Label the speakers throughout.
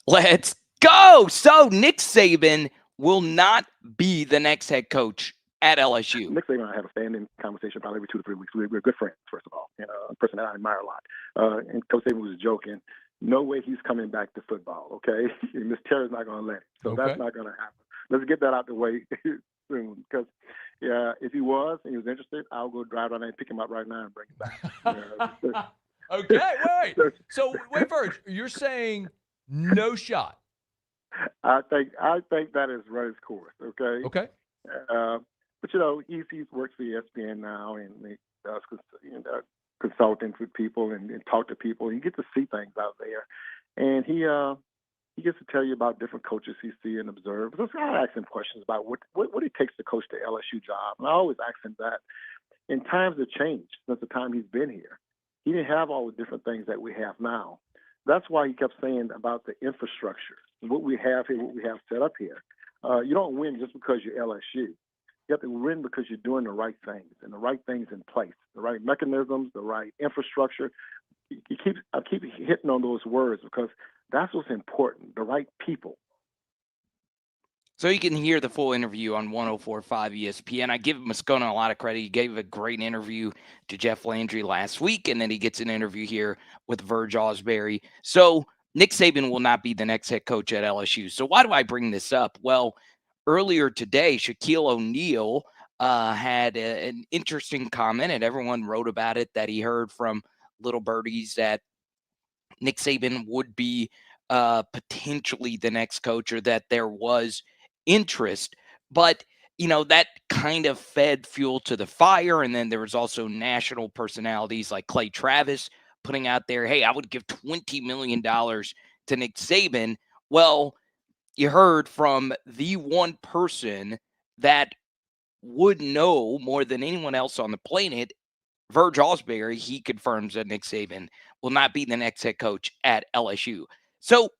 Speaker 1: Let's go. So Nick Saban will not be the next head coach at LSU.
Speaker 2: Nick Saban and I have a standing conversation probably every 2 to 3 weeks. We're good friends, first of all, and a person that I admire a lot. And Coach Saban was joking. No way he's coming back to football, okay? And Miss Terry's not going to let him. So
Speaker 3: Okay.
Speaker 2: that's not going to happen. Let's get that out the way soon. Because, yeah, if he was and he was interested, I'll go drive down there and pick him up right now and bring him back.
Speaker 3: Okay, wait. So wait, Verge, you're saying no shot.
Speaker 2: I think that is run its course, okay?
Speaker 3: Okay.
Speaker 2: Uh, but he's works for ESPN now, and he does consulting with people and talk to people. You get to see things out there, and he gets to tell you about different coaches he see and observe. So I ask him questions about what it takes to coach the LSU job, and I always ask him that. And times have changed since the time he's been here. He didn't have all the different things that we have now. That's why he kept saying about the infrastructure, what we have here, what we have set up here. You don't win just because you're LSU. You have to win because you're doing the right things and the right things in place, the right mechanisms, the right infrastructure. I keep hitting on those words because that's what's important, the right people.
Speaker 1: So you can hear the full interview on 104.5 ESPN. I give Moscona a lot of credit. He gave a great interview to Jeff Landry last week, and then he gets an interview here with Verge Osbury. So Nick Saban will not be the next head coach at LSU. So why do I bring this up? Well, earlier today, Shaquille O'Neal had an interesting comment, and everyone wrote about it, that he heard from little birdies that Nick Saban would be potentially the next coach, or that there was interest. But, that kind of fed fuel to the fire. And then there was also national personalities like Clay Travis putting out there, hey, I would give $20 million to Nick Saban. Well, you heard from the one person that would know more than anyone else on the planet, Verge Osbury. He confirms that Nick Saban will not be the next head coach at LSU. So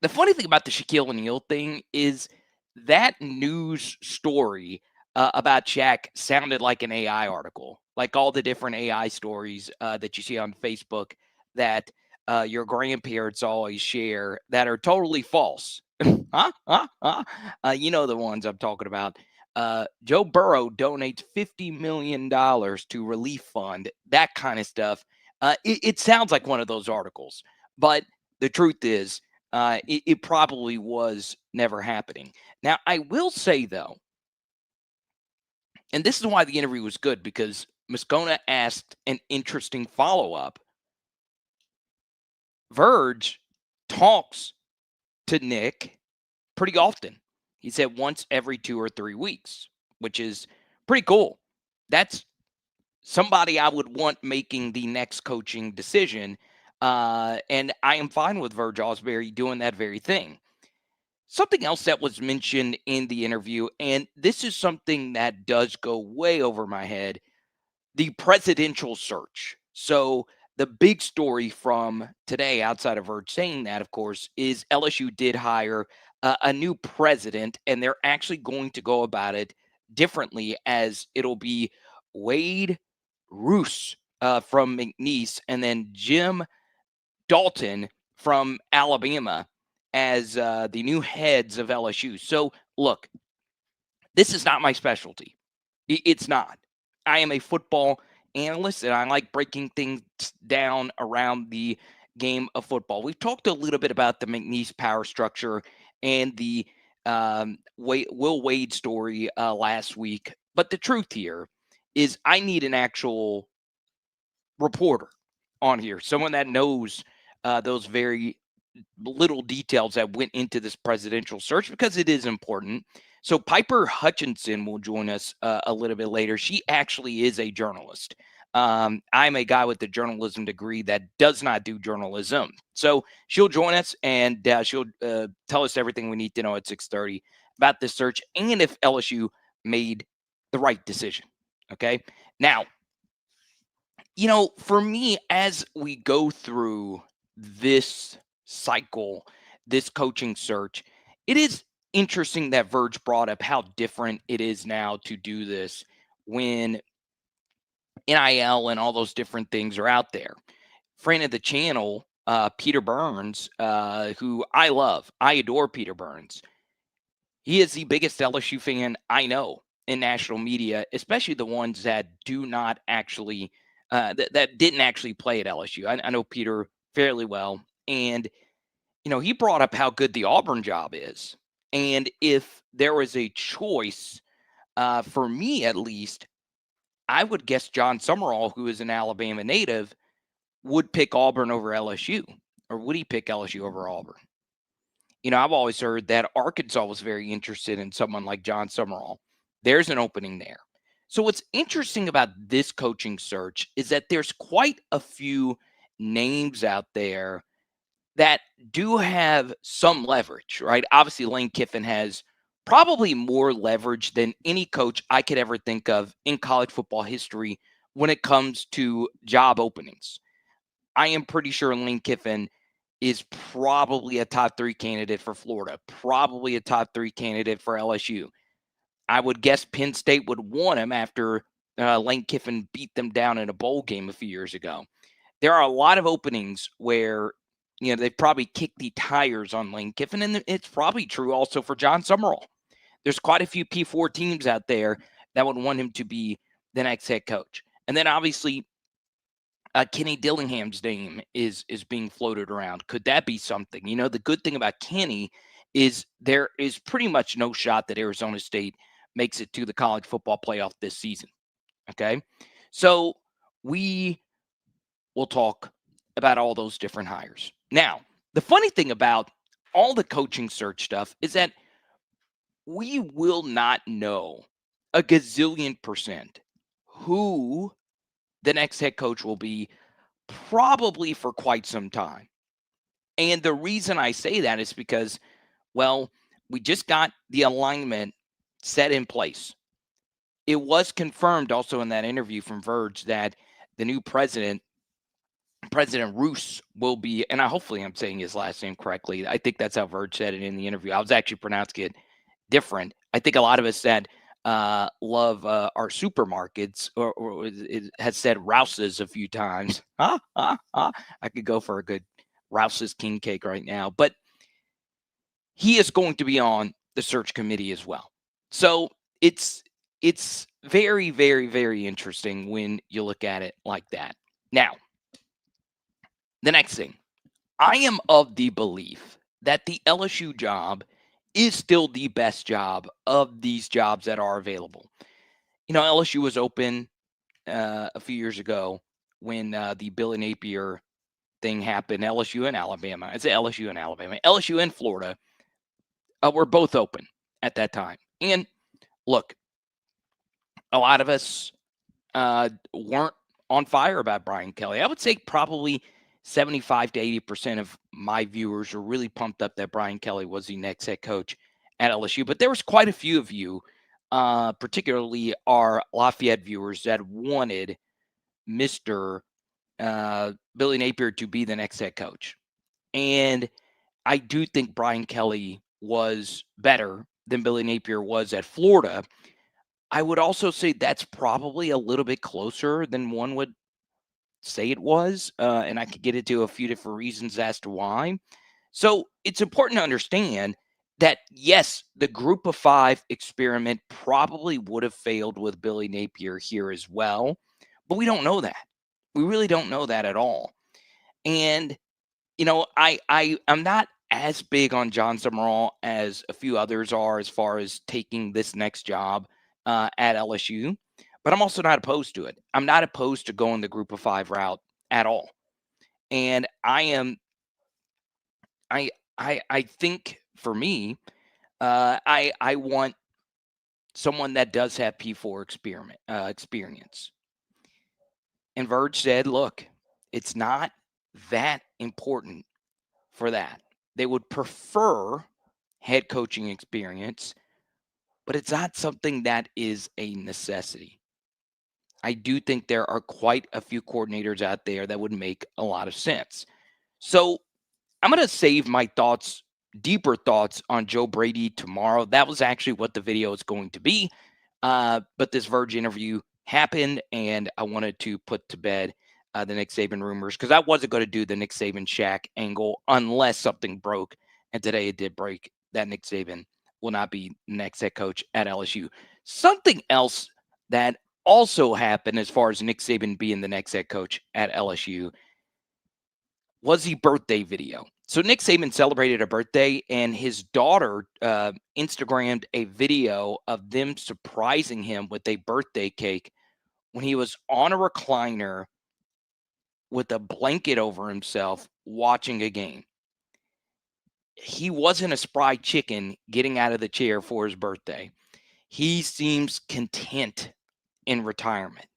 Speaker 1: the funny thing about the Shaquille O'Neal thing is that news story about Shaq sounded like an AI article, like all the different AI stories that you see on Facebook that your grandparents always share that are totally false. Huh? Huh? Huh? You know the ones I'm talking about. Joe Burrow donates $50 million to relief fund, that kind of stuff. It sounds like one of those articles, but the truth is, it probably was never happening. Now, I will say, though, and this is why the interview was good, because Moscona asked an interesting follow-up. Verge talks to Nick pretty often. He said once every 2 or 3 weeks, which is pretty cool. That's somebody I would want making the next coaching decision. And I am fine with Verge Osbury doing that very thing. Something else that was mentioned in the interview, and this is something that does go way over my head, the presidential search. So the big story from today, outside of Verge saying that, of course, is LSU did hire a new president, and they're actually going to go about it differently, as it'll be Wade Rousse from McNeese, and then Jim Dalton from Alabama as the new heads of LSU. So, look, this is not my specialty. It's not. I am a football analyst, and I like breaking things down around the game of football. We've talked a little bit about the McNeese power structure and the Will Wade story last week. But the truth here is I need an actual reporter on here, someone that knows those very little details that went into this presidential search, because it is important. So Piper Hutchinson will join us a little bit later. She actually is a journalist. I'm a guy with a journalism degree that does not do journalism. So she'll join us, and she'll tell us everything we need to know at 6:30 about this search and if LSU made the right decision. Okay. Now, for me, as we go through this cycle, this coaching search, it is interesting that Verge brought up how different it is now to do this when NIL and all those different things are out there. Friend of the channel, Peter Burns, who I love. I adore Peter Burns. He is the biggest LSU fan I know in national media, especially the ones that do not actually that didn't actually play at LSU. I know Peter fairly well, and he brought up how good the Auburn job is, and if there was a choice, for me at least, I would guess John Summerall, who is an Alabama native, would pick Auburn over LSU, or would he pick LSU over Auburn? I've always heard that Arkansas was very interested in someone like John Summerall. There's an opening there. So what's interesting about this coaching search is that there's quite a few names out there that do have some leverage, right? Obviously, Lane Kiffin has probably more leverage than any coach I could ever think of in college football history when it comes to job openings. I am pretty sure Lane Kiffin is probably a top 3 candidate for Florida, probably a top 3 candidate for LSU. I would guess Penn State would want him after Lane Kiffin beat them down in a bowl game a few years ago. There are a lot of openings where, they've probably kicked the tires on Lane Kiffin, and it's probably true also for John Summerall. There's quite a few P4 teams out there that would want him to be the next head coach. And then obviously, Kenny Dillingham's name is being floated around. Could that be something? The good thing about Kenny is there is pretty much no shot that Arizona State makes it to the college football playoff this season. Okay. So we will talk about all those different hires. Now, the funny thing about all the coaching search stuff is that we will not know a gazillion % who the next head coach will be, probably for quite some time. And the reason I say that is because, well, we just got the alignment set in place. It was confirmed also in that interview from Verge that the new President Rousse, will be, and hopefully I'm saying his last name correctly. I think that's how Verge said it in the interview. I was actually pronouncing it different. I think a lot of us said love our supermarkets, or it has said Rouse's a few times. I could go for a good Rouse's king cake right now, but he is going to be on the search committee as well. So it's very, very, very interesting when you look at it like that. Now, the next thing, I am of the belief that the LSU job is still the best job of these jobs that are available. LSU was open a few years ago when the Billy Napier thing happened. LSU and Alabama. I say LSU and Alabama. LSU and Florida were both open at that time. And look, a lot of us weren't on fire about Brian Kelly. I would say probably 75 to 80% of my viewers were really pumped up that Brian Kelly was the next head coach at LSU. But there was quite a few of you, particularly our Lafayette viewers, that wanted Mr. Billy Napier to be the next head coach. And I do think Brian Kelly was better than Billy Napier was at Florida. I would also say that's probably a little bit closer than one would say it was, and I could get into a few different reasons as to why. So it's important to understand that, yes, the group of 5 experiment probably would have failed with Billy Napier here as well, but we don't know that. We really don't know that at all. And, I'm not as big on John Summerall as a few others are as far as taking this next job at LSU. But I'm also not opposed to it. I'm not opposed to going the group of 5 route at all. And I think for me, I want someone that does have P4 experience. And Verge said, look, it's not that important for that. They would prefer head coaching experience, but it's not something that is a necessity. I do think there are quite a few coordinators out there that would make a lot of sense. So I'm going to save my thoughts, deeper thoughts on Joe Brady tomorrow. That was actually what the video is going to be. But this Verge interview happened, and I wanted to put to bed the Nick Saban rumors, because I wasn't going to do the Nick Saban Shaq angle unless something broke. And today it did break that Nick Saban will not be next head coach at LSU. Something else that also happened as far as Nick Saban being the next head coach at LSU was the birthday video. So Nick Saban celebrated a birthday, and his daughter Instagrammed a video of them surprising him with a birthday cake when he was on a recliner with a blanket over himself watching a game. He wasn't a spry chicken getting out of the chair for his birthday. He seems content in retirement.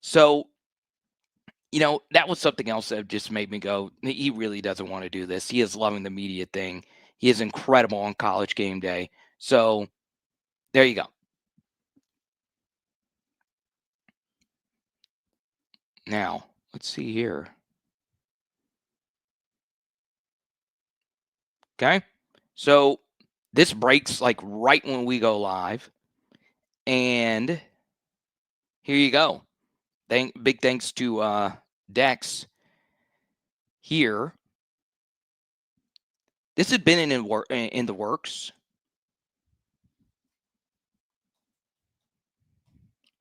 Speaker 1: So, that was something else that just made me go, he really doesn't want to do this. He is loving the media thing. He is incredible on College Game Day. So, there you go. Now, let's see here. Okay. So, this breaks like right when we go live. And here you go. Big thanks to Dex here. This had been in the works.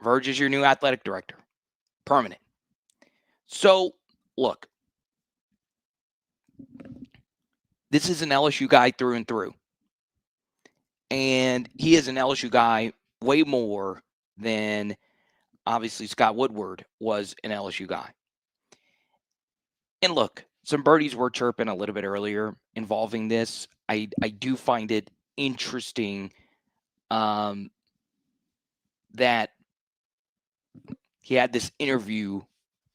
Speaker 1: Verge is your new athletic director. Permanent. So, look. This is an LSU guy through and through. And he is an LSU guy way more than, obviously, Scott Woodward was an LSU guy. And look, some birdies were chirping a little bit earlier involving this. I do find it interesting that he had this interview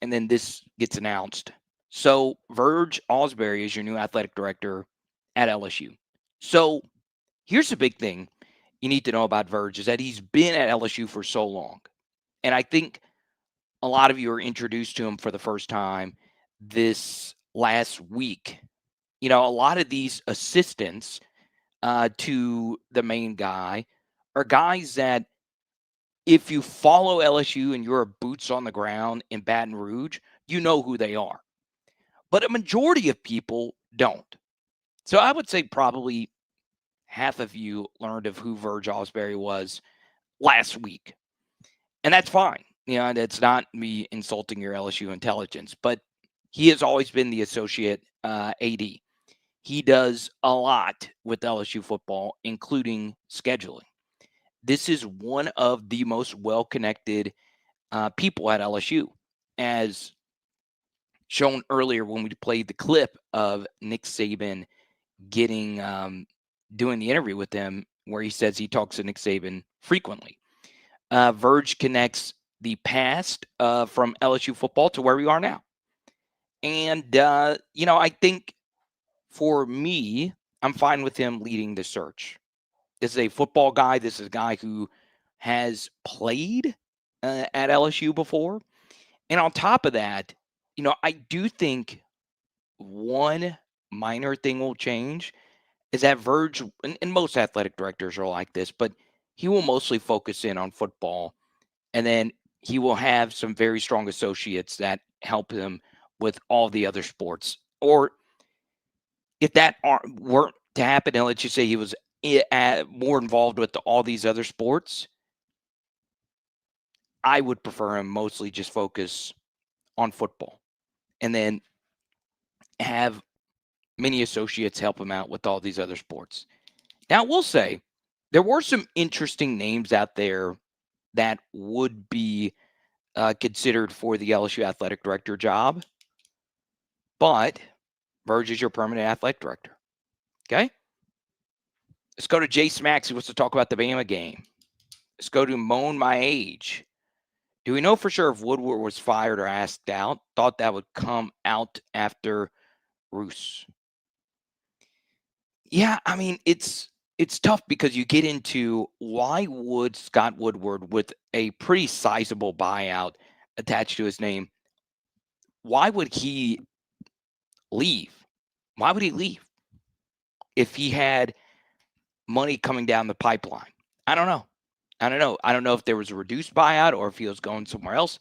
Speaker 1: and then this gets announced. So Verge Osbury is your new athletic director at LSU. So here's the big thing you need to know about Verge is that he's been at LSU for so long. And I think a lot of you are introduced to him for the first time this last week. A lot of these assistants to the main guy are guys that if you follow LSU and you're a boots on the ground in Baton Rouge, you know who they are. But a majority of people don't. So I would say probably half of you learned of who Verge Osbury was last week. And that's fine. That's not me insulting your LSU intelligence, but he has always been the associate AD. He does a lot with LSU football, including scheduling. This is one of the most well-connected people at LSU, as shown earlier when we played the clip of Nick Saban doing the interview with him, where he says he talks to Nick Saban frequently. Verge connects the past from LSU football to where we are now. And, I think for me, I'm fine with him leading the search. This is a football guy. This is a guy who has played at LSU before. And on top of that, I do think one minor thing will change is that Verge, and most athletic directors are like this, but he will mostly focus in on football. And then he will have some very strong associates that help him with all the other sports. Or if that weren't to happen, and let's just say he was more involved with all these other sports, I would prefer him mostly just focus on football and then have many associates help him out with all these other sports. Now, we'll say there were some interesting names out there that would be considered for the LSU athletic director job, but Verge is your permanent athletic director. Okay? Let's go to Jay Smacks, who wants to talk about the Bama game. Let's go to Moan My Age. Do we know for sure if Woodward was fired or asked out? Thought that would come out after Rousse. Yeah, I mean, it's tough because you get into why would Scott Woodward, with a pretty sizable buyout attached to his name, why would he leave? Why would he leave if he had money coming down the pipeline? I don't know. I don't know if there was a reduced buyout or if he was going somewhere else.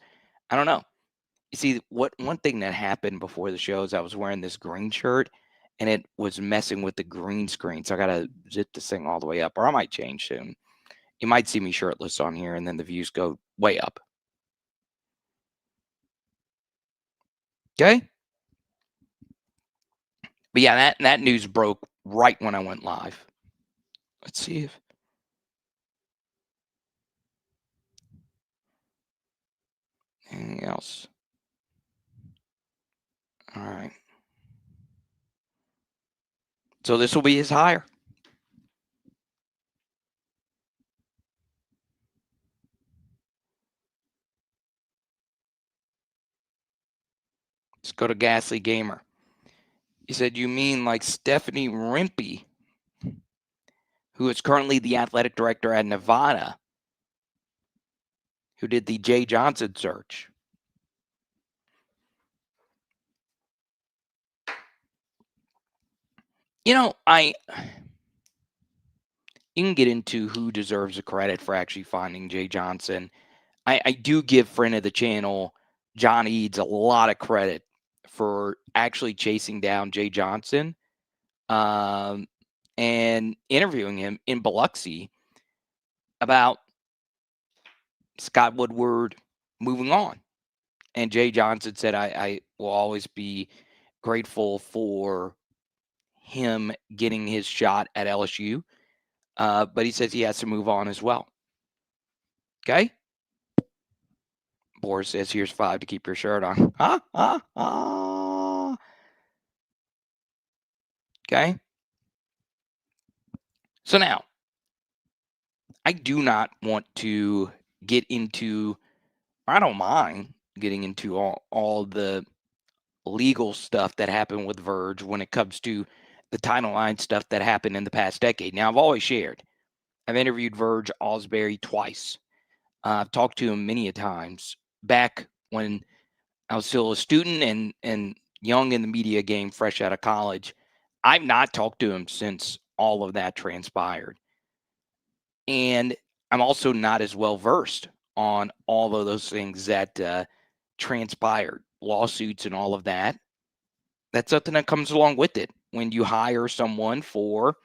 Speaker 1: I don't know. You see, one thing that happened before the show is I was wearing this green shirt, and it was messing with the green screen. So I got to zip this thing all the way up, or I might change soon. You might see me shirtless on here, and then the views go way up. Okay? But yeah, that news broke right when I went live. Let's see if anything else. All right. So this will be his hire. Let's go to Ghastly Gamer. He said, you mean like Stephanie Rimpey, who is currently the athletic director at Nevada, who did the Jay Johnson search? You know, you can get into who deserves the credit for actually finding Jay Johnson. I do give friend of the channel, John Eads, a lot of credit for actually chasing down Jay Johnson and interviewing him in Biloxi about Scott Woodward moving on. And Jay Johnson said, I will always be grateful for him getting his shot at LSU. But he says he has to move on as well. Okay? Boris says, here's 5 to keep your shirt on. Okay? So now, I do not want to get into, I don't mind getting into all the legal stuff that happened with Verge when it comes to the Title IX stuff that happened in the past decade. Now, I've always shared. I've interviewed Verge Osbury twice. I've talked to him many a times back when I was still a student and young in the media game, fresh out of college. I've not talked to him since all of that transpired. And I'm also not as well versed on all of those things that transpired, lawsuits and all of that. That's something that comes along with it when you hire someone for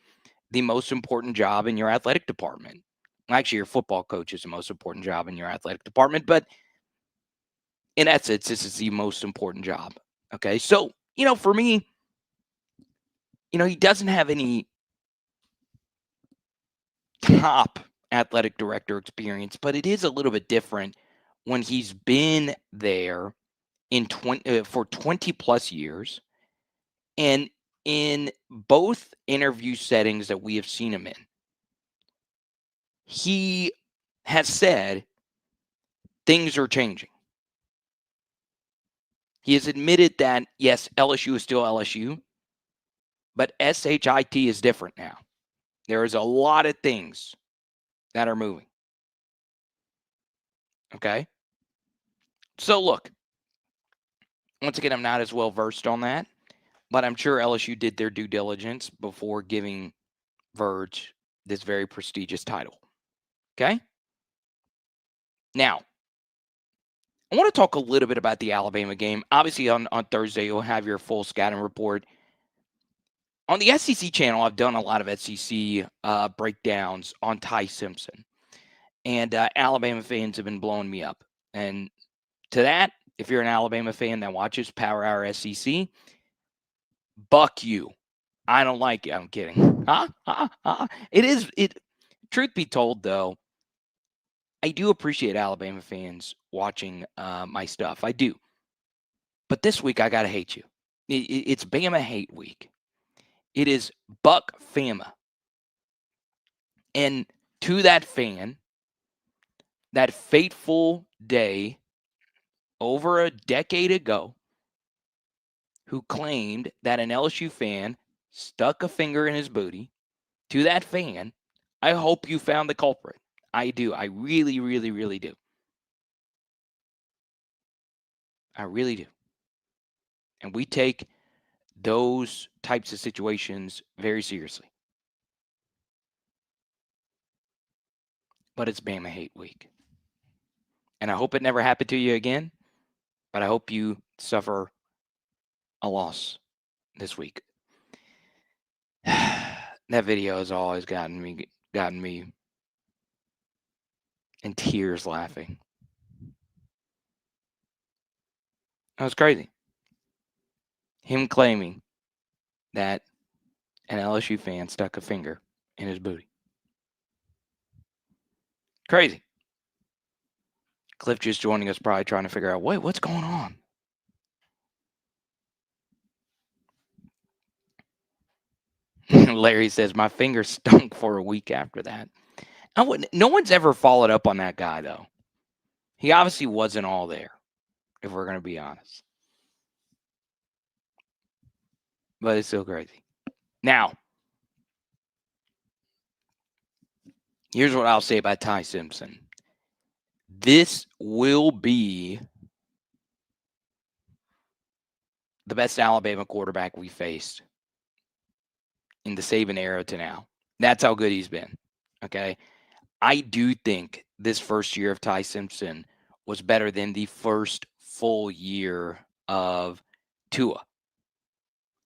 Speaker 1: the most important job in your athletic department. Actually, your football coach is the most important job in your athletic department, but in essence, this is the most important job. Okay. So, for me, he doesn't have any top athletic director experience, but it is a little bit different when he's been there for 20 plus years. And in both interview settings that we have seen him in, he has said things are changing. He has admitted that, yes, LSU is still LSU, but SHIT is different now. There is a lot of things that are moving. Okay? So, look, once again, I'm not as well versed on that, but I'm sure LSU did their due diligence before giving Verge this very prestigious title. Okay? Now, I want to talk a little bit about the Alabama game. Obviously, on Thursday, you'll have your full scouting report. On the SEC channel, I've done a lot of SEC breakdowns on Ty Simpson. And Alabama fans have been blowing me up. And to that, if you're an Alabama fan that watches Power Hour SEC, buck you. I don't like it. I'm kidding. Truth be told, though, I do appreciate Alabama fans watching my stuff. I do. But this week, I got to hate you. It's Bama hate week. It is Buck Fama. And to that fan, that fateful day over a decade ago, who claimed that an LSU fan stuck a finger in his booty, to that fan, I hope you found the culprit. I do. I really, really, really do. I really do. And we take those types of situations very seriously. But it's Bama hate week. And I hope it never happened to you again. but I hope you suffer a loss this week. That video has always gotten me in tears laughing. That was crazy. Him claiming that an LSU fan stuck a finger in his booty. Crazy. Cliff just joining us, probably trying to figure out, wait, what's going on? Larry says, my finger stunk for a week after that. No one's ever followed up on that guy, though. He obviously wasn't all there, if we're going to be honest. But it's still crazy. Now, here's what I'll say about Ty Simpson. This will be the best Alabama quarterback we faced in the Saban era to now. That's how good he's been. Okay. I do think this first year of Ty Simpson was better than the first full year of Tua.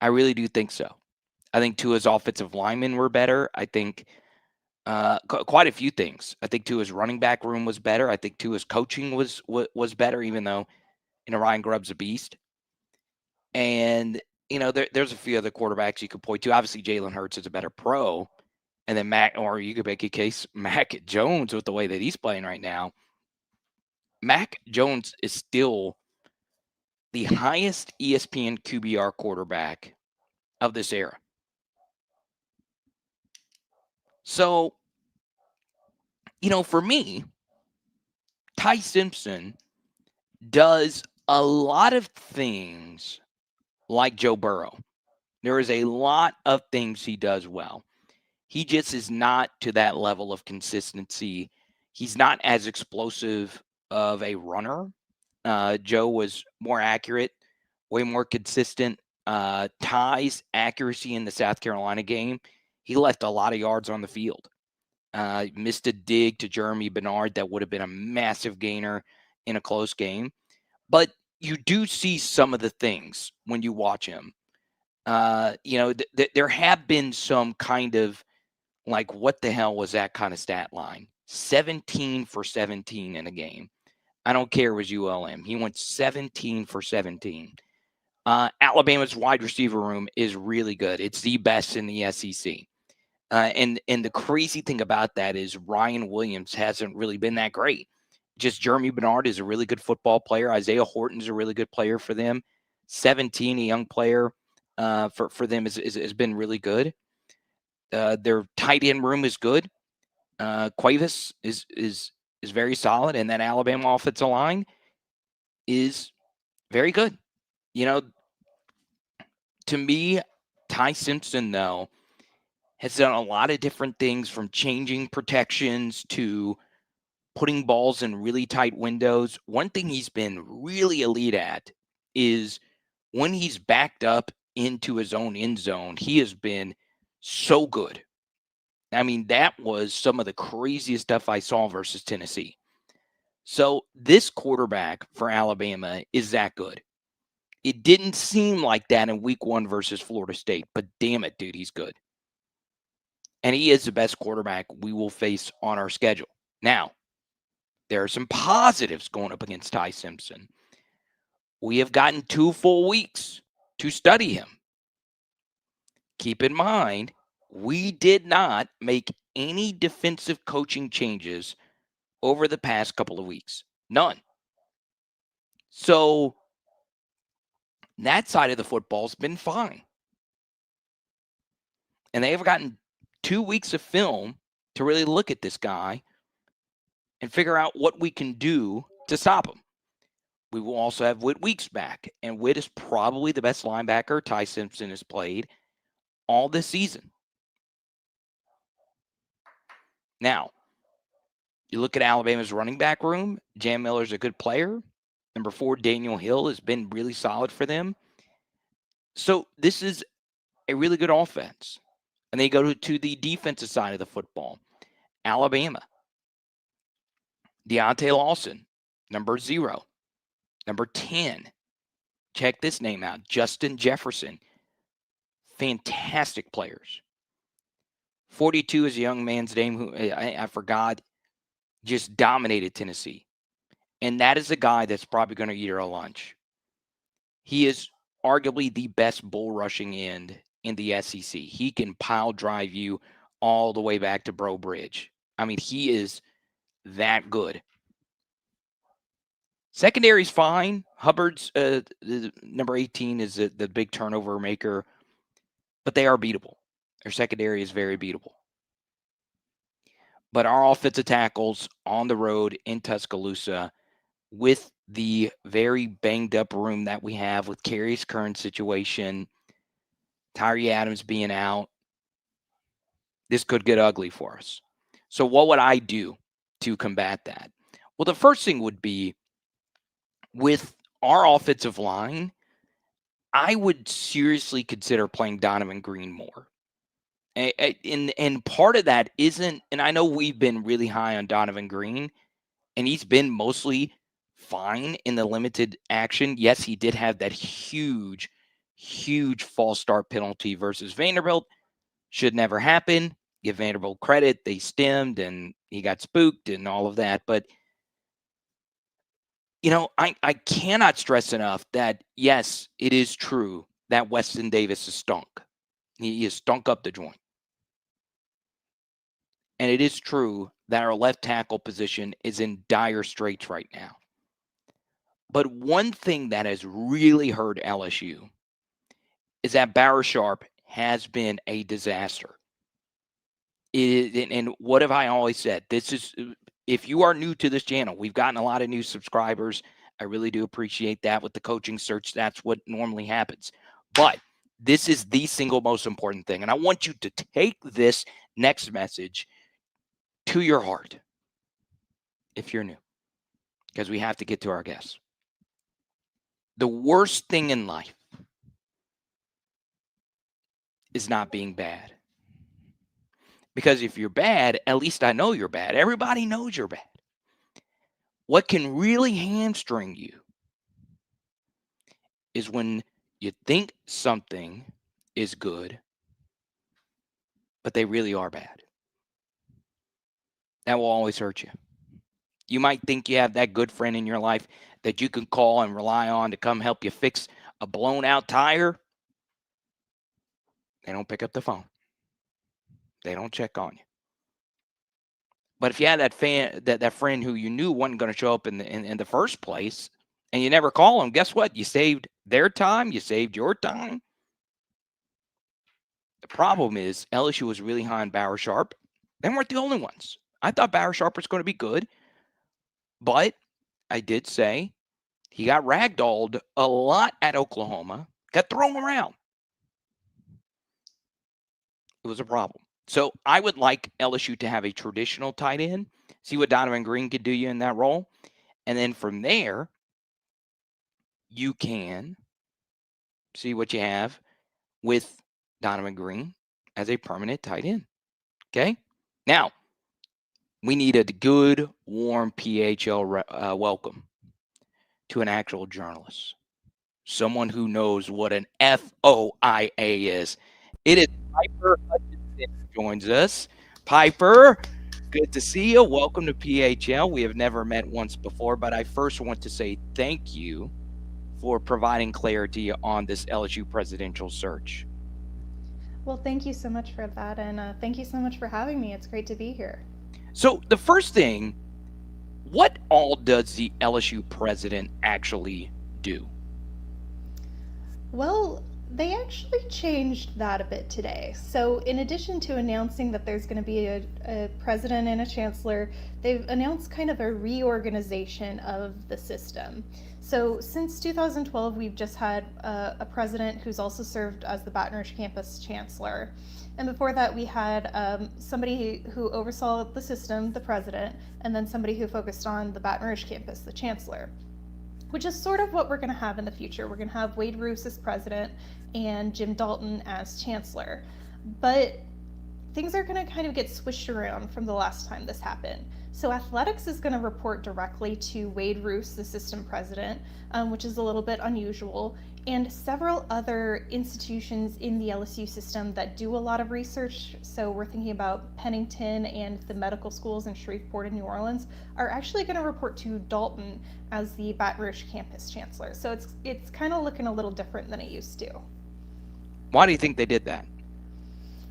Speaker 1: I really do think so. I think Tua's offensive linemen were better. I think quite a few things. I think Tua's running back room was better. I think Tua's coaching was better, even though Ryan Grubb's a beast. And there's a few other quarterbacks you could point to. Obviously, Jalen Hurts is a better pro. And then or you could make a case, Mac Jones, with the way that he's playing right now. Mac Jones is still the highest ESPN QBR quarterback of this era. So, for me, Ty Simpson does a lot of things like Joe Burrow. There is a lot of things he does well. He just is not to that level of consistency. He's not as explosive of a runner. Joe was more accurate, way more consistent. Ty's accuracy in the South Carolina game, he left a lot of yards on the field. Missed a dig to Jeremy Bernard that would have been a massive gainer in a close game. But you do see some of the things when you watch him. There have been some kind of, like, what the hell was that kind of stat line? 17 for 17 in a game. I don't care it was ULM. He went 17 for 17. Alabama's wide receiver room is really good. It's the best in the SEC. And the crazy thing about that is Ryan Williams hasn't really been that great. Just Jeremy Bernard is a really good football player. Isaiah Horton's a really good player for them. 17, a young player for them has been really good. Their tight end room is good. Cuevas is very solid, and that Alabama offensive line is very good. To me, Ty Simpson, though, has done a lot of different things, from changing protections to putting balls in really tight windows. One thing he's been really elite at is when he's backed up into his own end zone, he has been so good. I mean, that was some of the craziest stuff I saw versus Tennessee. So this quarterback for Alabama is that good. It didn't seem like that in week 1 versus Florida State, but damn it, dude, he's good. And he is the best quarterback we will face on our schedule. Now, there are some positives going up against Ty Simpson. We have gotten 2 full weeks to study him. Keep in mind, we did not make any defensive coaching changes over the past couple of weeks. None. So that side of the football's been fine. And they have gotten 2 weeks of film to really look at this guy and figure out what we can do to stop him. We will also have Whit Weeks back, and Whit is probably the best linebacker Ty Simpson has played all this season. Now, you look at Alabama's running back room. Jam Miller's a good player. Number 4, Daniel Hill, has been really solid for them. So this is a really good offense. And they go to the defensive side of the football. Alabama. Deontay Lawson, number 0. Number 10, check this name out, Justin Jefferson. Fantastic players. 42 is a young man's name who I forgot, just dominated Tennessee. And that is a guy that's probably going to eat our lunch. He is arguably the best bull rushing end in the SEC. He can pile drive you all the way back to Bro Bridge. I mean, he is that good. Secondary's fine. Hubbard's number 18 is the big turnover maker, but they are beatable. Their secondary is very beatable. But our offensive tackles on the road in Tuscaloosa, with the very banged up room that we have with Kerry's current situation, Tyree Adams being out, this could get ugly for us. So what would I do to combat that? Well, the first thing would be, with our offensive line, I would seriously consider playing Donovan Green more. And part of that isn't, and I know we've been really high on Donovan Green, and he's been mostly fine in the limited action. Yes, he did have that huge false start penalty versus Vanderbilt. Should never happen. Give Vanderbilt credit. They stemmed and he got spooked and all of that. But, I cannot stress enough that, yes, it is true that Weston Davis is stunk. He is stunk up the joint. And it is true that our left tackle position is in dire straits right now. But one thing that has really hurt LSU is that Barra Sharp has been a disaster. And what have I always said? This is, if you are new to this channel, we've gotten a lot of new subscribers. I really do appreciate that. With the coaching search, that's what normally happens. But this is the single most important thing. And I want you to take this next message to your heart if you're new, because we have to get to our guests. The worst thing in life is not being bad. Because if you're bad, at least I know you're bad. Everybody knows you're bad. What can really hamstring you is when you think something is good, but they really are bad. That will always hurt you. You might think you have that good friend in your life that you can call and rely on to come help you fix a blown out tire. They don't pick up the phone. They don't check on you. But if you had that friend who you knew wasn't going to show up in the first place, and you never call them, guess what? You saved their time. You saved your time. The problem is LSU was really high on Barra Sharp. They weren't the only ones. I thought Barra Sharp was going to be good, but I did say he got ragdolled a lot at Oklahoma, got thrown around. It was a problem. So I would like LSU to have a traditional tight end, see what Donovan Green could do you in that role. And then from there, you can see what you have with Donovan Green as a permanent tight end. Okay? Now, we need a good, warm PHL welcome to an actual journalist. Someone who knows what an FOIA is. It is Piper Hutchinson who joins us. Piper, good to see you. Welcome to PHL. We have never met once before, but I first want to say thank you for providing clarity on this LSU presidential search.
Speaker 4: Well, thank you so much for that, and thank you so much for having me. It's great to be here.
Speaker 1: So the first thing, what all does the LSU president actually do?
Speaker 4: Well, they actually changed that a bit today. So in addition to announcing that there's going to be a president and a chancellor, they've announced kind of a reorganization of the system. So since 2012, we've just had a president who's also served as the Baton Rouge campus chancellor. And before that, we had somebody who oversaw the system, the president, and then somebody who focused on the Baton Rouge campus, the chancellor, which is sort of what we're going to have in the future. We're going to have Wade Rousse as president and Jim Dalton as chancellor. But things are going to kind of get switched around from the last time this happened. So athletics is going to report directly to Wade Rousse, the system president, which is a little bit unusual, and several other institutions in the LSU system that do a lot of research. So we're thinking about Pennington and the medical schools in Shreveport and New Orleans are actually going to report to Dalton as the Baton Rouge campus chancellor. So it's kind of looking a little different than it used to.
Speaker 1: Why do you think they did that?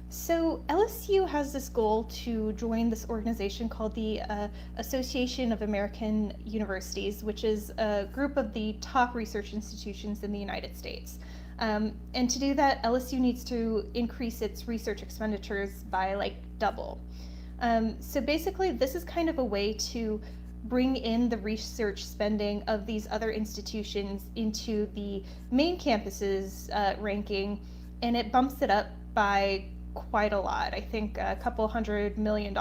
Speaker 4: So LSU has this goal to join this organization called the Association of American Universities, which is a group of the top research institutions in the United States. And to do that, LSU needs to increase its research expenditures by like double. So basically, this is kind of a way to bring in the research spending of these other institutions into the main campus's ranking, and it bumps it up by quite a lot. I think a couple $100 million.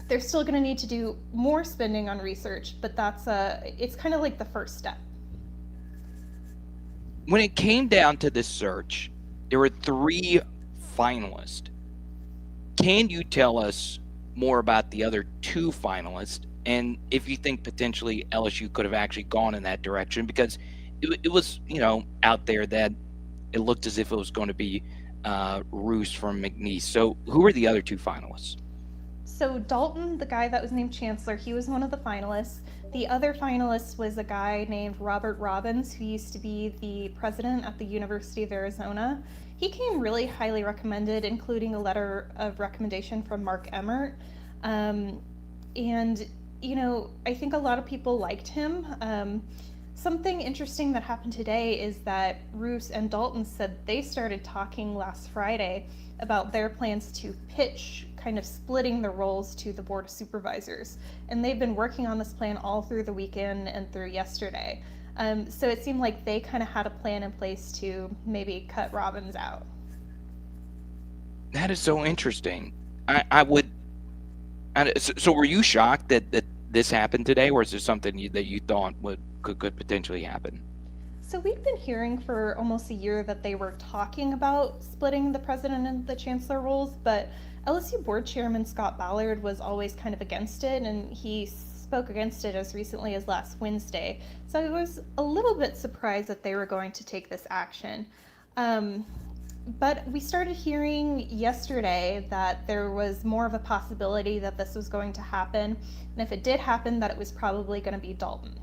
Speaker 4: They're still going to need to do more spending on research, but it's kind of like the first step.
Speaker 1: When it came down to this search, there were 3 finalists. Can you tell us more about the other 2 finalists, and if you think potentially LSU could have actually gone in that direction? Because it was, out there that it looked as if it was going to be Rousse from McNeese. So who were the other 2 finalists?
Speaker 4: So Dalton, the guy that was named chancellor, he was one of the finalists. The other finalist was a guy named Robert Robbins, who used to be the president at the University of Arizona. He came really highly recommended, including a letter of recommendation from Mark Emmert. And, I think a lot of people liked him. Something interesting that happened today is that Rousse and Dalton said they started talking last Friday about their plans to pitch kind of splitting the roles to the Board of Supervisors. And they've been working on this plan all through the weekend and through yesterday. So it seemed like they kind of had a plan in place to maybe cut Robbins out.
Speaker 1: That is so interesting. So were you shocked that this happened today, or is there something that you thought could potentially happen?
Speaker 4: So we've been hearing for almost a year that they were talking about splitting the president and the chancellor roles, but LSU board chairman Scott Ballard was always kind of against it, and he spoke against it as recently as last Wednesday. So I was a little bit surprised that they were going to take this action. But we started hearing yesterday that there was more of a possibility that this was going to happen, and if it did happen, that it was probably going to be Dalton.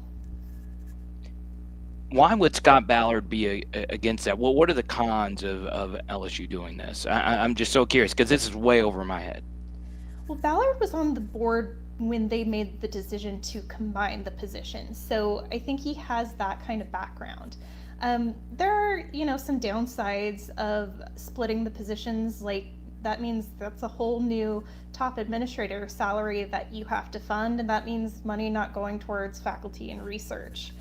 Speaker 1: Why would Scott Ballard be against that? Well, what are the cons of LSU doing this? I'm just so curious, because this is way over my head.
Speaker 4: Well, Ballard was on the board when they made the decision to combine the positions, so I think he has that kind of background. There are, some downsides of splitting the positions. Like, that means that's a whole new top administrator salary that you have to fund, and that means money not going towards faculty and research.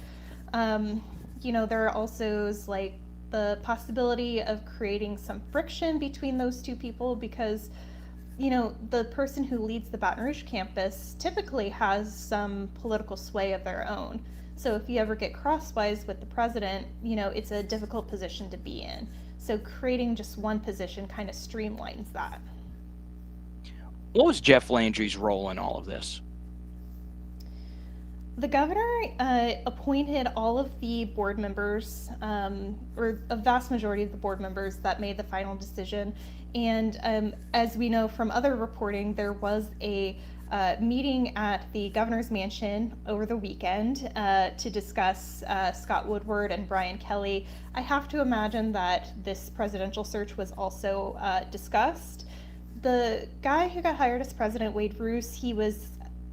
Speaker 4: There are also like the possibility of creating some friction between those 2 people because, the person who leads the Baton Rouge campus typically has some political sway of their own. So if you ever get crosswise with the president, it's a difficult position to be in. So creating just one position kind of streamlines that.
Speaker 1: What was Jeff Landry's role in all of this?
Speaker 4: The governor appointed all of the board members, or a vast majority of the board members that made the final decision. And as we know from other reporting, there was a meeting at the governor's mansion over the weekend to discuss Scott Woodward and Brian Kelly. I have to imagine that this presidential search was also discussed. The guy who got hired as president, Wade Rousse, he was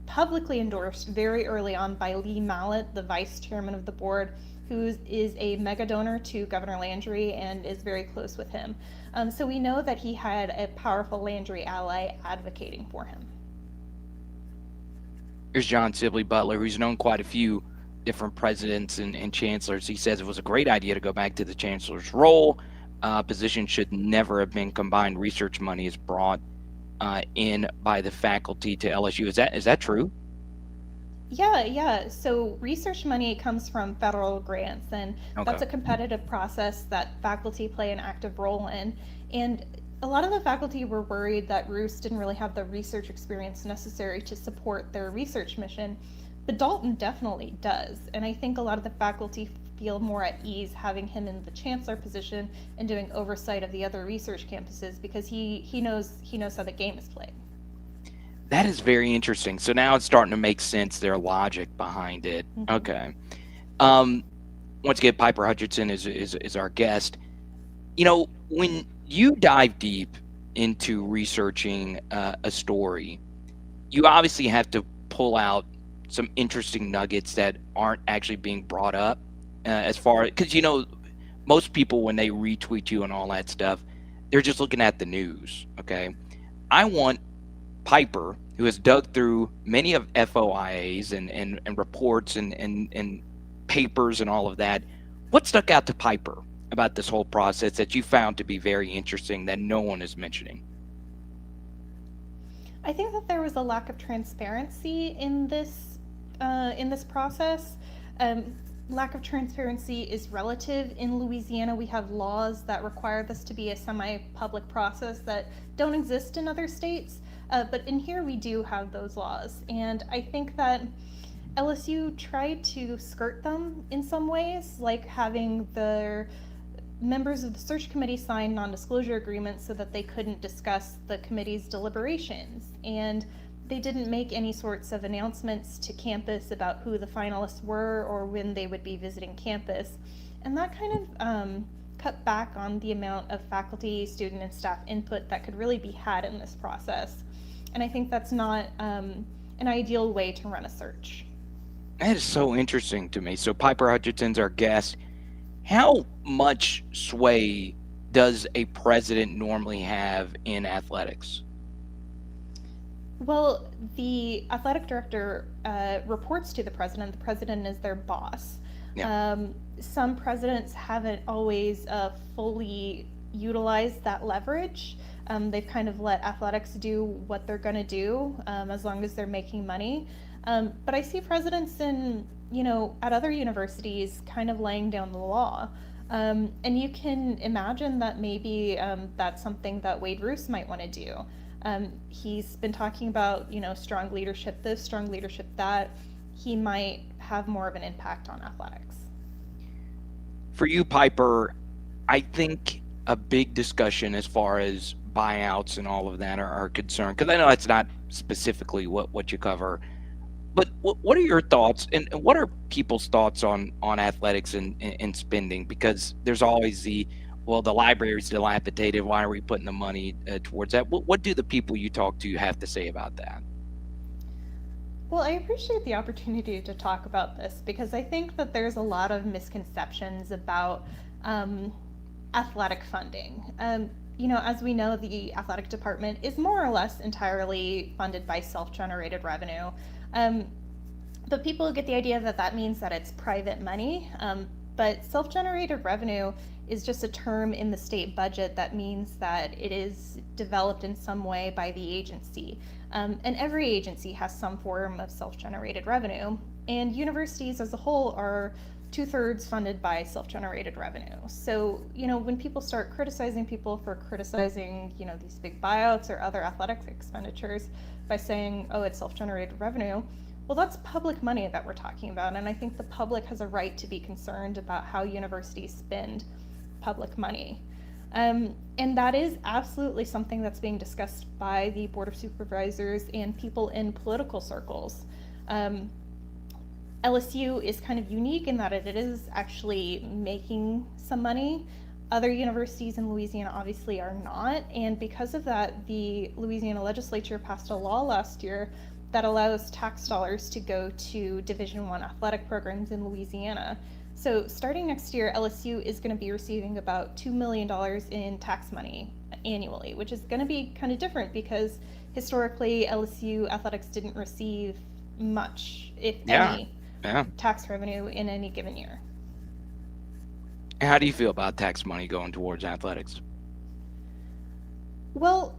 Speaker 4: publicly endorsed very early on by Lee Mallett, the vice chairman of the board, who is a mega donor to Governor Landry and is very close with him. So we know that he had a powerful Landry ally advocating for him.
Speaker 1: Here's John Sibley Butler, who's known quite a few different presidents and chancellors. He says it was a great idea to go back to the chancellor's role. Position should never have been combined. Research money is brought in by the faculty to LSU. Is that true?
Speaker 4: Yeah. So research money comes from federal grants, and
Speaker 1: Okay.
Speaker 4: that's a competitive process that faculty play an active role in. And a lot of the faculty were worried that Rousse didn't really have the research experience necessary to support their research mission, but Dalton definitely does. And I think a lot of the faculty feel more at ease having him in the chancellor position and doing oversight of the other research campuses because he knows how the game is played.
Speaker 1: That is very interesting. So now it's starting to make sense, their logic behind it.
Speaker 4: Mm-hmm.
Speaker 1: Okay. Once again, Piper Hutchinson is our guest. When you dive deep into researching a story, you obviously have to pull out some interesting nuggets that aren't actually being brought up as far as, because most people, when they retweet you and all that stuff, they're just looking at the news. Okay. I want Piper, who has dug through many of FOIAs and reports and papers and all of that. What stuck out to Piper about this whole process that you found to be very interesting that no one is mentioning?
Speaker 4: I think that there was a lack of transparency in this process. Lack of transparency is relative. In Louisiana, we have laws that require this to be a semi-public process that don't exist in other states. But in here, we do have those laws. And I think that LSU tried to skirt them in some ways, like having their members of the search committee sign non-disclosure agreements so that they couldn't discuss the committee's deliberations. And they didn't make any sorts of announcements to campus about who the finalists were or when they would be visiting campus. And that kind of cut back on the amount of faculty, student, and staff input that could really be had in this process. And I think that's not an ideal way to run a search.
Speaker 1: That is so interesting to me. So Piper Hutchinson's our guest. How much sway does a president normally have in athletics?
Speaker 4: Well, the athletic director reports to the president. The president is their boss.
Speaker 1: Yeah.
Speaker 4: Some presidents haven't always fully utilized that leverage. They've kind of let athletics do what they're going to do as long as they're making money. But I see presidents at other universities kind of laying down the law. And you can imagine that maybe that's something that Wade Rousse might want to do. He's been talking about, strong leadership this, strong leadership that. He might have more of an impact on athletics.
Speaker 1: For you, Piper, I think a big discussion as far as buyouts and all of that are concerned, because I know it's not specifically what you cover, but what are your thoughts and what are people's thoughts on athletics and spending? Because there's always the library's dilapidated. Why are we putting the money towards that? What do the people you talk to have to say about that?
Speaker 4: Well, I appreciate the opportunity to talk about this because I think that there's a lot of misconceptions about athletic funding. As we know, the athletic department is more or less entirely funded by self-generated revenue. But people get the idea that that means that it's private money. But self-generated revenue is just a term in the state budget that means that it is developed in some way by the agency. And every agency has some form of self-generated revenue. And universities as a whole are 2/3 funded by self-generated revenue. So, when people start criticizing people for criticizing, these big buyouts or other athletic expenditures by saying, oh, it's self-generated revenue, well, that's public money that we're talking about. And I think the public has a right to be concerned about how universities spend public money. And that is absolutely something that's being discussed by the Board of Supervisors and people in political circles. LSU is kind of unique in that it is actually making some money. Other universities in Louisiana obviously are not, and because of that, the Louisiana legislature passed a law last year that allows tax dollars to go to Division I athletic programs in Louisiana. So starting next year, LSU is going to be receiving about $2 million in tax money annually, which is going to be kind of different because historically LSU athletics didn't receive much, if any, tax revenue in any given year.
Speaker 1: How do you feel about tax money going towards athletics?
Speaker 4: Well,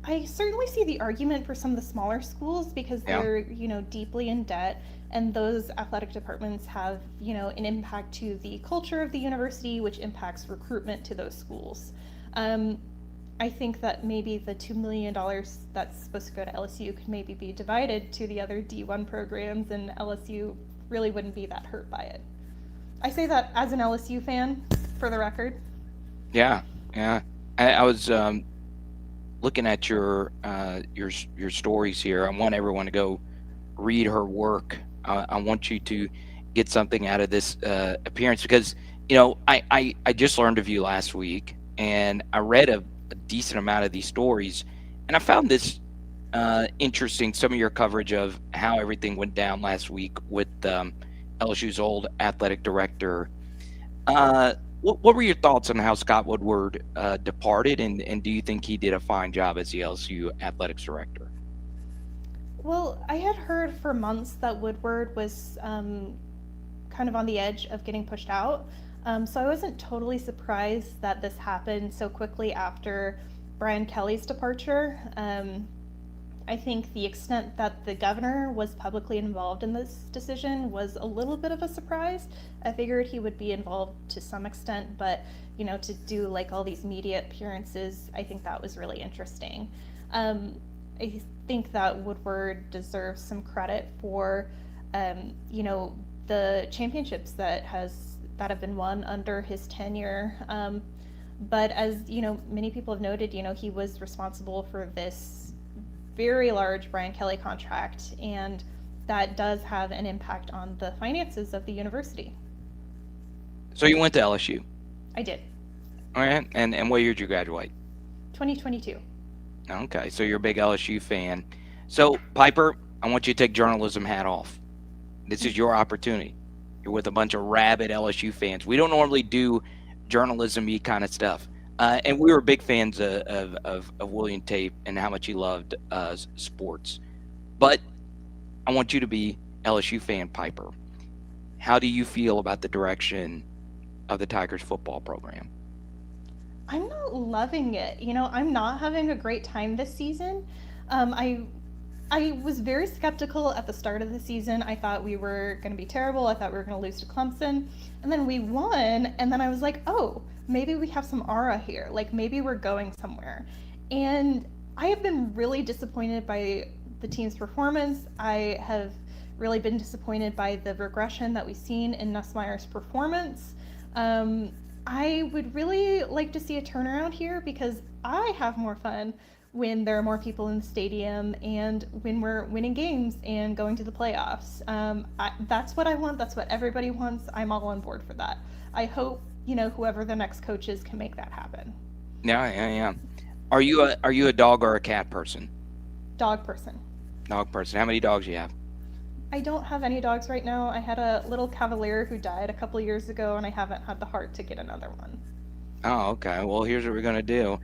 Speaker 4: I certainly see the argument for some of the smaller schools because they're, deeply in debt, and those athletic departments have, an impact to the culture of the university, which impacts recruitment to those schools. I think that maybe the $2 million that's supposed to go to LSU could maybe be divided to the other D1 programs, and LSU really wouldn't be that hurt by it. I say that as an LSU fan, for the record.
Speaker 1: Yeah, yeah. I was looking at your stories here. I want everyone to go read her work. I want you to get something out of this appearance because I just learned of you last week, and I read a decent amount of these stories, and I found this interesting. Some of your coverage of how everything went down last week with LSU's old athletic director. What were your thoughts on how Scott Woodward departed, and do you think he did a fine job as the LSU athletics director?
Speaker 4: Well, I had heard for months that Woodward was kind of on the edge of getting pushed out. So I wasn't totally surprised that this happened so quickly after Brian Kelly's departure. I think the extent that the governor was publicly involved in this decision was a little bit of a surprise. I figured he would be involved to some extent, but to do like all these media appearances, I think that was really interesting. I think that Woodward deserves some credit for, the championships that have been won under his tenure. But as many people have noted, he was responsible for this very large Brian Kelly contract, and that does have an impact on the finances of the university.
Speaker 1: So you went to LSU.
Speaker 4: I did.
Speaker 1: All right. And what year did you graduate?
Speaker 4: 2022.
Speaker 1: Okay, so you're a big LSU fan. So, Piper, I want you to take journalism hat off. This is your opportunity. You're with a bunch of rabid LSU fans. We don't normally do journalism-y kind of stuff. And we were big fans of William Tate and how much he loved sports. But I want you to be LSU fan, Piper. How do you feel about the direction of the Tigers football program?
Speaker 4: I'm not loving it. I'm not having a great time this season. I was very skeptical at the start of the season. I thought we were going to be terrible. I thought we were going to lose to Clemson. And then we won. And then I was like, oh, maybe we have some aura here. Like maybe we're going somewhere. And I have been really disappointed by the team's performance. I have really been disappointed by the regression that we've seen in Nussmeier's performance. I would really like to see a turnaround here because I have more fun when there are more people in the stadium and when we're winning games and going to the playoffs. That's what I want. That's what everybody wants. I'm all on board for that. I hope, whoever the next coach is can make that happen.
Speaker 1: Yeah. Are you a dog or a cat person?
Speaker 4: Dog person.
Speaker 1: Dog person. How many dogs do you have?
Speaker 4: I don't have any dogs right now. I had a little Cavalier who died a couple years ago, and I haven't had the heart to get another one.
Speaker 1: Oh, okay. Well, here's what we're going to do.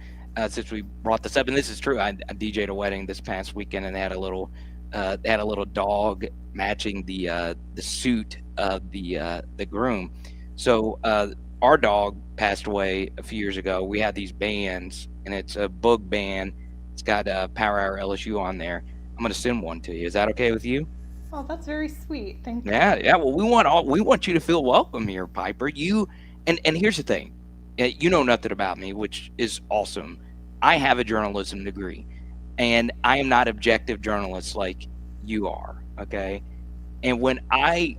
Speaker 1: Since we brought this up, and this is true, I DJ'd a wedding this past weekend, and they had a little dog matching the suit of the groom. So our dog passed away a few years ago. We had these bands, and it's a book band. It's got Power Hour LSU on there. I'm going to send one to you. Is that okay with you?
Speaker 4: Oh, that's very sweet. Thank you.
Speaker 1: Yeah. Well, we want you to feel welcome here, Piper. And here's the thing. You know nothing about me, which is awesome. I have a journalism degree, and I am not objective journalist like you are, okay? And when I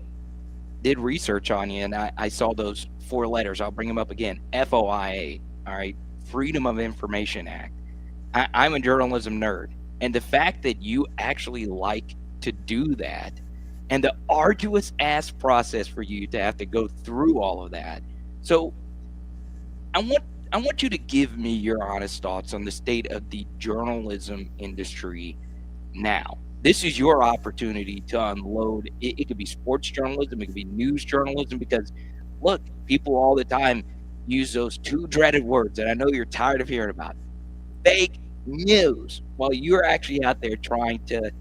Speaker 1: did research on you and I saw those 4 letters, I'll bring them up again, FOIA, all right, Freedom of Information Act. I'm a journalism nerd, and the fact that you actually like to do that and the arduous ass process for you to have to go through all of that. So I want you to give me your honest thoughts on the state of the journalism industry now. This is your opportunity to unload. It could be sports journalism, it could be news journalism, because look, people all the time use those 2 dreaded words that I know you're tired of hearing about. Fake news, while you're actually out there trying to,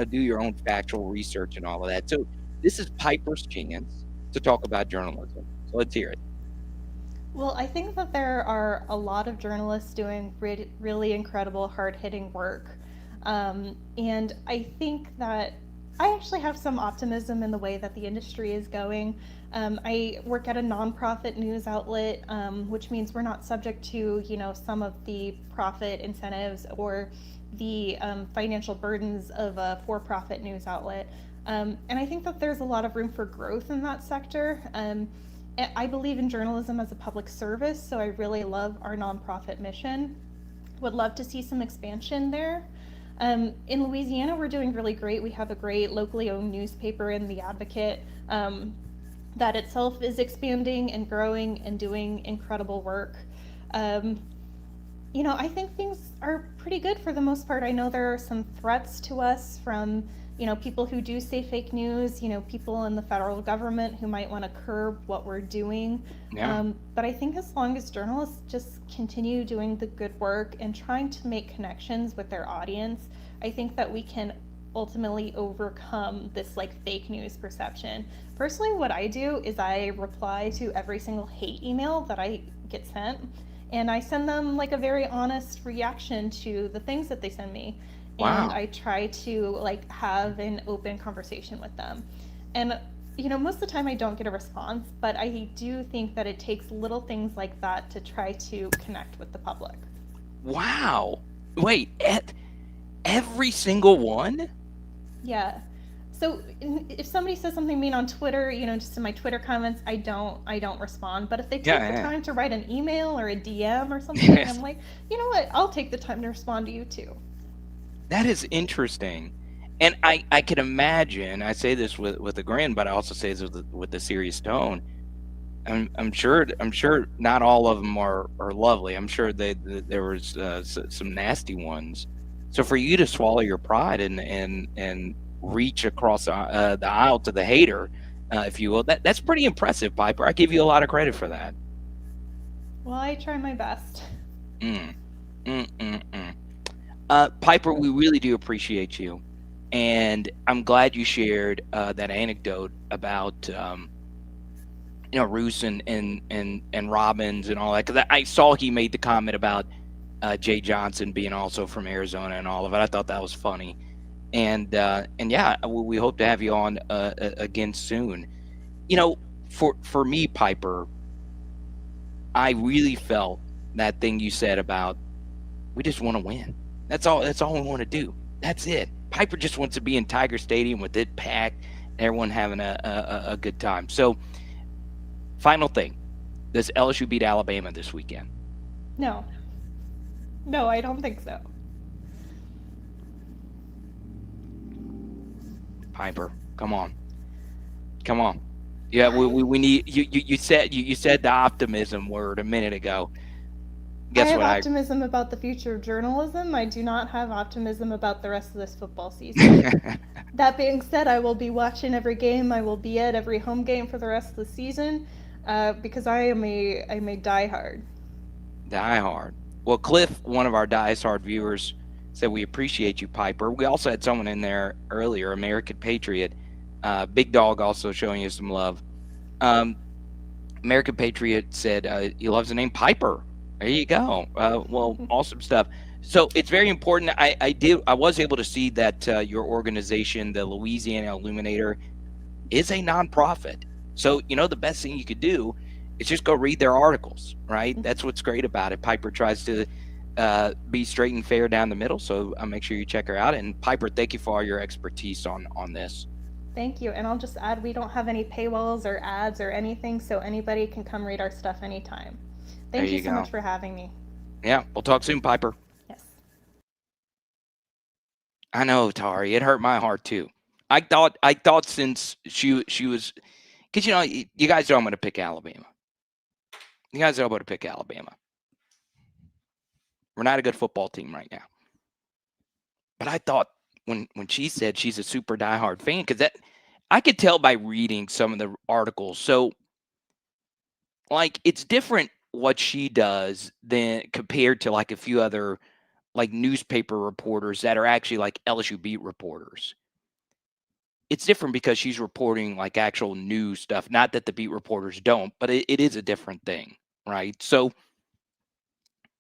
Speaker 1: do your own factual research and all of that. So this is Piper's chance to talk about journalism. So let's hear it.
Speaker 4: Well, I think that there are a lot of journalists doing really incredible, hard-hitting work. And I think that I actually have some optimism in the way that the industry is going. I work at a nonprofit news outlet, which means we're not subject to, some of the profit incentives or the financial burdens of a for-profit news outlet. And I think that there's a lot of room for growth in that sector. I believe in journalism as a public service, so I really love our nonprofit mission. Would love to see some expansion there. In Louisiana, we're doing really great. We have a great locally owned newspaper in The Advocate that itself is expanding and growing and doing incredible work. I think things are pretty good for the most part. I know there are some threats to us from, people who do say fake news, people in the federal government who might want to curb what we're doing.
Speaker 1: Yeah.
Speaker 4: But I think as long as journalists just continue doing the good work and trying to make connections with their audience, I think that we can ultimately overcome this fake news perception. Personally, what I do is I reply to every single hate email that I get sent, and I send them a very honest reaction to the things that they send me.
Speaker 1: Wow.
Speaker 4: And I try to have an open conversation with them. And most of the time I don't get a response, but I do think that it takes little things like that to try to connect with the public.
Speaker 1: Wow. Wait, every single one?
Speaker 4: Yeah. So if somebody says something mean on Twitter, just in my Twitter comments, I don't respond. But if they take the time to write an email or a DM or something, I'm like, you know what? I'll take the time to respond to you too.
Speaker 1: That is interesting. And I can imagine, I say this with a grin, but I also say this with a serious tone. I'm sure not all of them are lovely. I'm sure there was some nasty ones. So for you to swallow your pride and reach across the aisle to the hater, if you will, that's pretty impressive, Piper. I give you a lot of credit for that.
Speaker 4: Well, I try my best.
Speaker 1: Piper, we really do appreciate you, and I'm glad you shared that anecdote about Rousse and Robbins and all that, because I saw he made the comment about Jay Johnson being also from Arizona and all of it. I thought that was funny, and yeah, we hope to have you on again soon. For me, Piper, I really felt that thing you said about we just want to win. That's all we want to do. That's it. Piper just wants to be in Tiger Stadium with it packed, everyone having a good time. So, final thing, does LSU beat Alabama this weekend?
Speaker 4: No, I don't think so.
Speaker 1: Piper, come on. Yeah, we need you. You said the optimism word a minute ago.
Speaker 4: I have optimism about the future of journalism. I do not have optimism about the rest of this football season. That being said, I will be watching every game. I will be at every home game for the rest of the season because I'm a diehard.
Speaker 1: Diehard. Well, Cliff, one of our diehard viewers, said we appreciate you, Piper. We also had someone in there earlier, American Patriot. Big Dog also showing you some love. American Patriot said he loves the name Piper. There you go. Well, awesome stuff. So it's very important. I was able to see that your organization, the Louisiana Illuminator, is a nonprofit. So the best thing you could do is just go read their articles, right? That's what's great about it. Piper tries to be straight and fair down the middle. So make sure you check her out. And Piper, thank you for all your expertise on this.
Speaker 4: Thank you. And I'll just add, we don't have any paywalls or ads or anything, so anybody can come read our stuff anytime. Thank you so much for having me.
Speaker 1: Yeah, we'll talk soon, Piper.
Speaker 4: Yes.
Speaker 1: I know, Tari. It hurt my heart too. I thought since she was, because you guys know I'm going to pick Alabama. You guys know I'm going to pick Alabama. We're not a good football team right now. But I thought when she said she's a super diehard fan, because I could tell by reading some of the articles. So, it's different what she does than compared to a few other newspaper reporters that are actually LSU beat reporters. It's different because she's reporting actual news stuff. Not that the beat reporters don't, but it is a different thing, right? So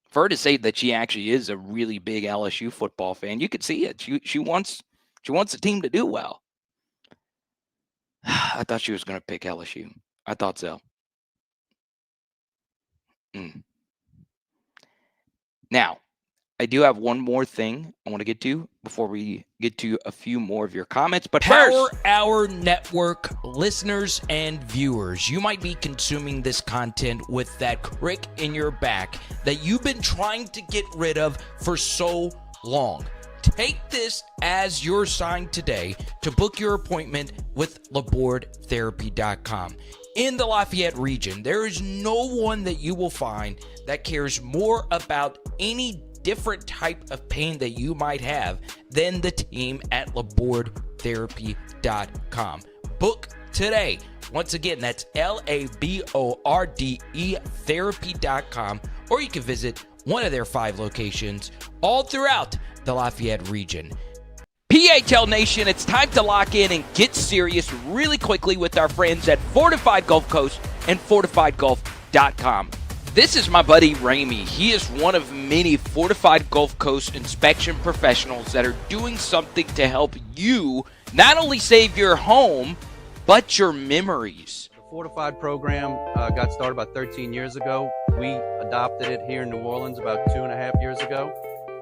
Speaker 1: for her to say that she actually is a really big LSU football fan, you could see it. She wants the team to do well. I thought she was going to pick LSU. I thought so. Now, I do have one more thing I want to get to before we get to a few more of your comments. But
Speaker 5: Power
Speaker 1: first,
Speaker 5: Hour Network listeners and viewers, you might be consuming this content with that crick in your back that you've been trying to get rid of for so long. Take this as your sign today to book your appointment with LabordTherapy.com. In the Lafayette region, there is no one that you will find that cares more about any different type of pain that you might have than the team at LabordTherapy.com. Book today. Once again, that's LABORDE therapy.com, or you can visit one of their 5 locations all throughout the Lafayette region.
Speaker 1: PHL Nation, it's time to lock in and get serious really quickly with our friends at Fortified Gulf Coast and FortifiedGulf.com. This is my buddy Ramey. He is one of many Fortified Gulf Coast inspection professionals that are doing something to help you not only save your home, but your memories.
Speaker 6: The Fortified program got started about 13 years ago. We adopted it here in New Orleans about 2.5 years ago.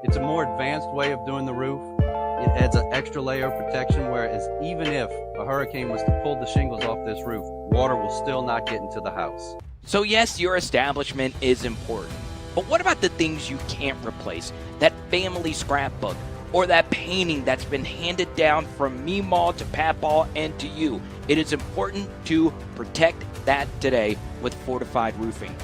Speaker 6: It's a more advanced way of doing the roof. It adds an extra layer of protection, whereas even if a hurricane was to pull the shingles off this roof, water will still not get into the house.
Speaker 1: So yes, your establishment is important, but what about the things you can't replace? That family scrapbook or that painting that's been handed down from Meemaw to Papaw and to you. It is important to protect that today with Fortified Roofing.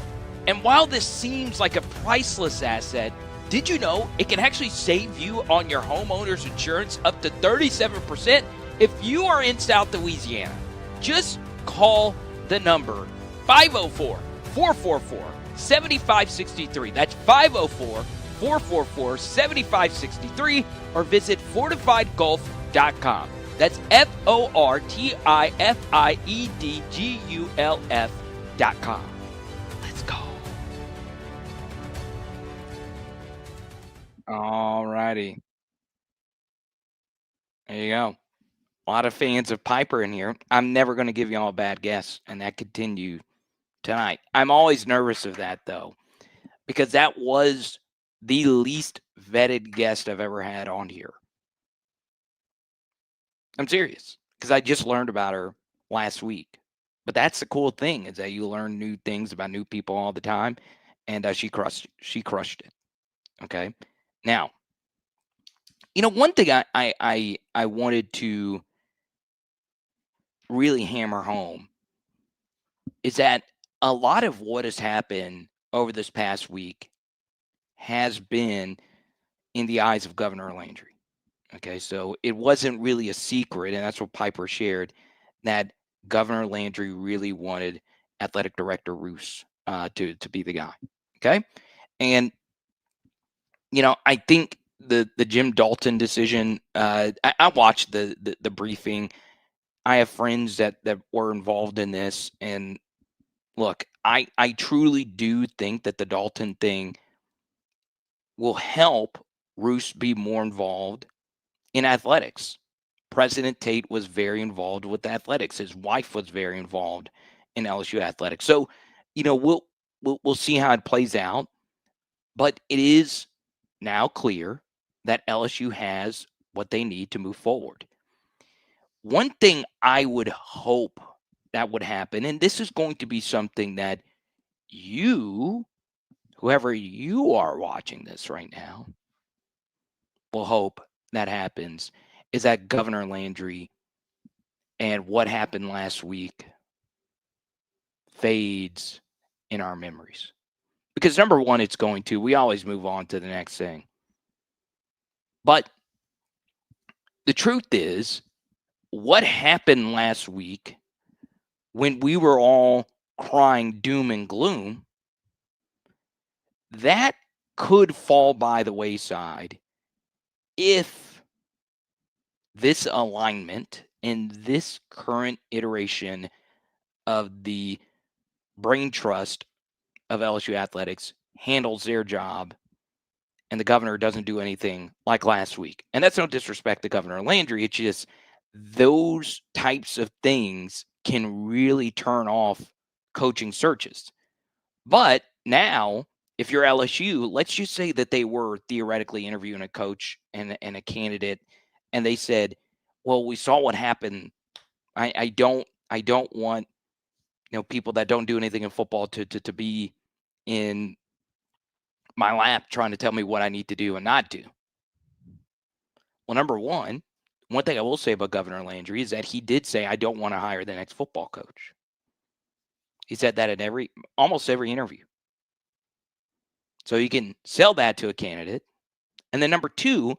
Speaker 1: And while this seems like a priceless asset, did you know it can actually save you on your homeowner's insurance up to 37% if you are in South Louisiana? Just call the number 504-444-7563. That's 504-444-7563, or visit FortifiedGulf.com. That's FortifiedGulf.com. Let's go. All righty. There you go. A lot of fans of Piper in here. I'm never going to give y'all a bad guess, and that continued tonight. I'm always nervous of that, though, because that was the least vetted guest I've ever had on here. I'm serious, because I just learned about her last week. But that's the cool thing, is that you learn new things about new people all the time, and she crushed it. Okay? Now, one thing I wanted to really hammer home is that a lot of what has happened over this past week has been in the eyes of Governor Landry. Okay, so it wasn't really a secret, and that's what Piper shared, that Governor Landry really wanted Athletic Director Rousse to be the guy. Okay, and I think the Jim Dalton decision. I watched the briefing. I have friends that were involved in this, and look, I truly do think that the Dalton thing will help Rousse be more involved in athletics. President Tate was very involved with athletics. His wife was very involved in LSU athletics. So, we'll see how it plays out. But it is now clear that LSU has what they need to move forward. One thing I would hope that would happen, and this is going to be something that you, whoever you are watching this right now, will hope that happens, is that Governor Landry and what happened last week fades in our memories. Because number one, it's going to. We always move on to the next thing. But the truth is, what happened last week when we were all crying doom and gloom, that could fall by the wayside if this alignment and this current iteration of the brain trust of LSU athletics handles their job and the governor doesn't do anything like last week. And that's no disrespect to Governor Landry. It's just those types of things can really turn off coaching searches. But now, if you're LSU, let's just say that they were theoretically interviewing a coach and a candidate, and they said, "Well, we saw what happened. I don't want people that don't do anything in football to be in my lap trying to tell me what I need to do and not do." Well, number one thing I will say about Governor Landry is that he did say, "I don't want to hire the next football coach." He said that in almost every interview. So you can sell that to a candidate. And then number two,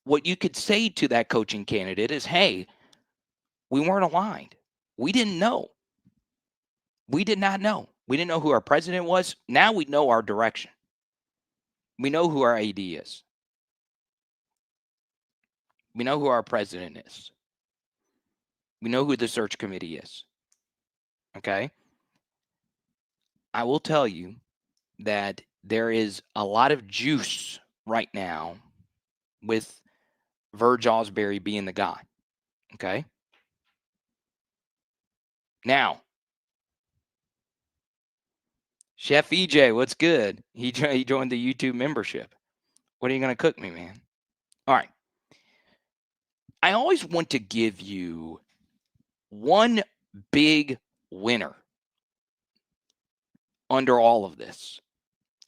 Speaker 1: what you could say to that coaching candidate is, "Hey, we weren't aligned. We didn't know. We did not know. We didn't know who our president was. Now we know our direction. We know who our AD is. We know who our president is. We know who the search committee is." Okay? I will tell you that there is a lot of juice right now with Verge Osbury being the guy. Okay? Now, Chef EJ, what's good? He joined the YouTube membership. What are you going to cook me, man? All right. I always want to give you one big winner under all of this.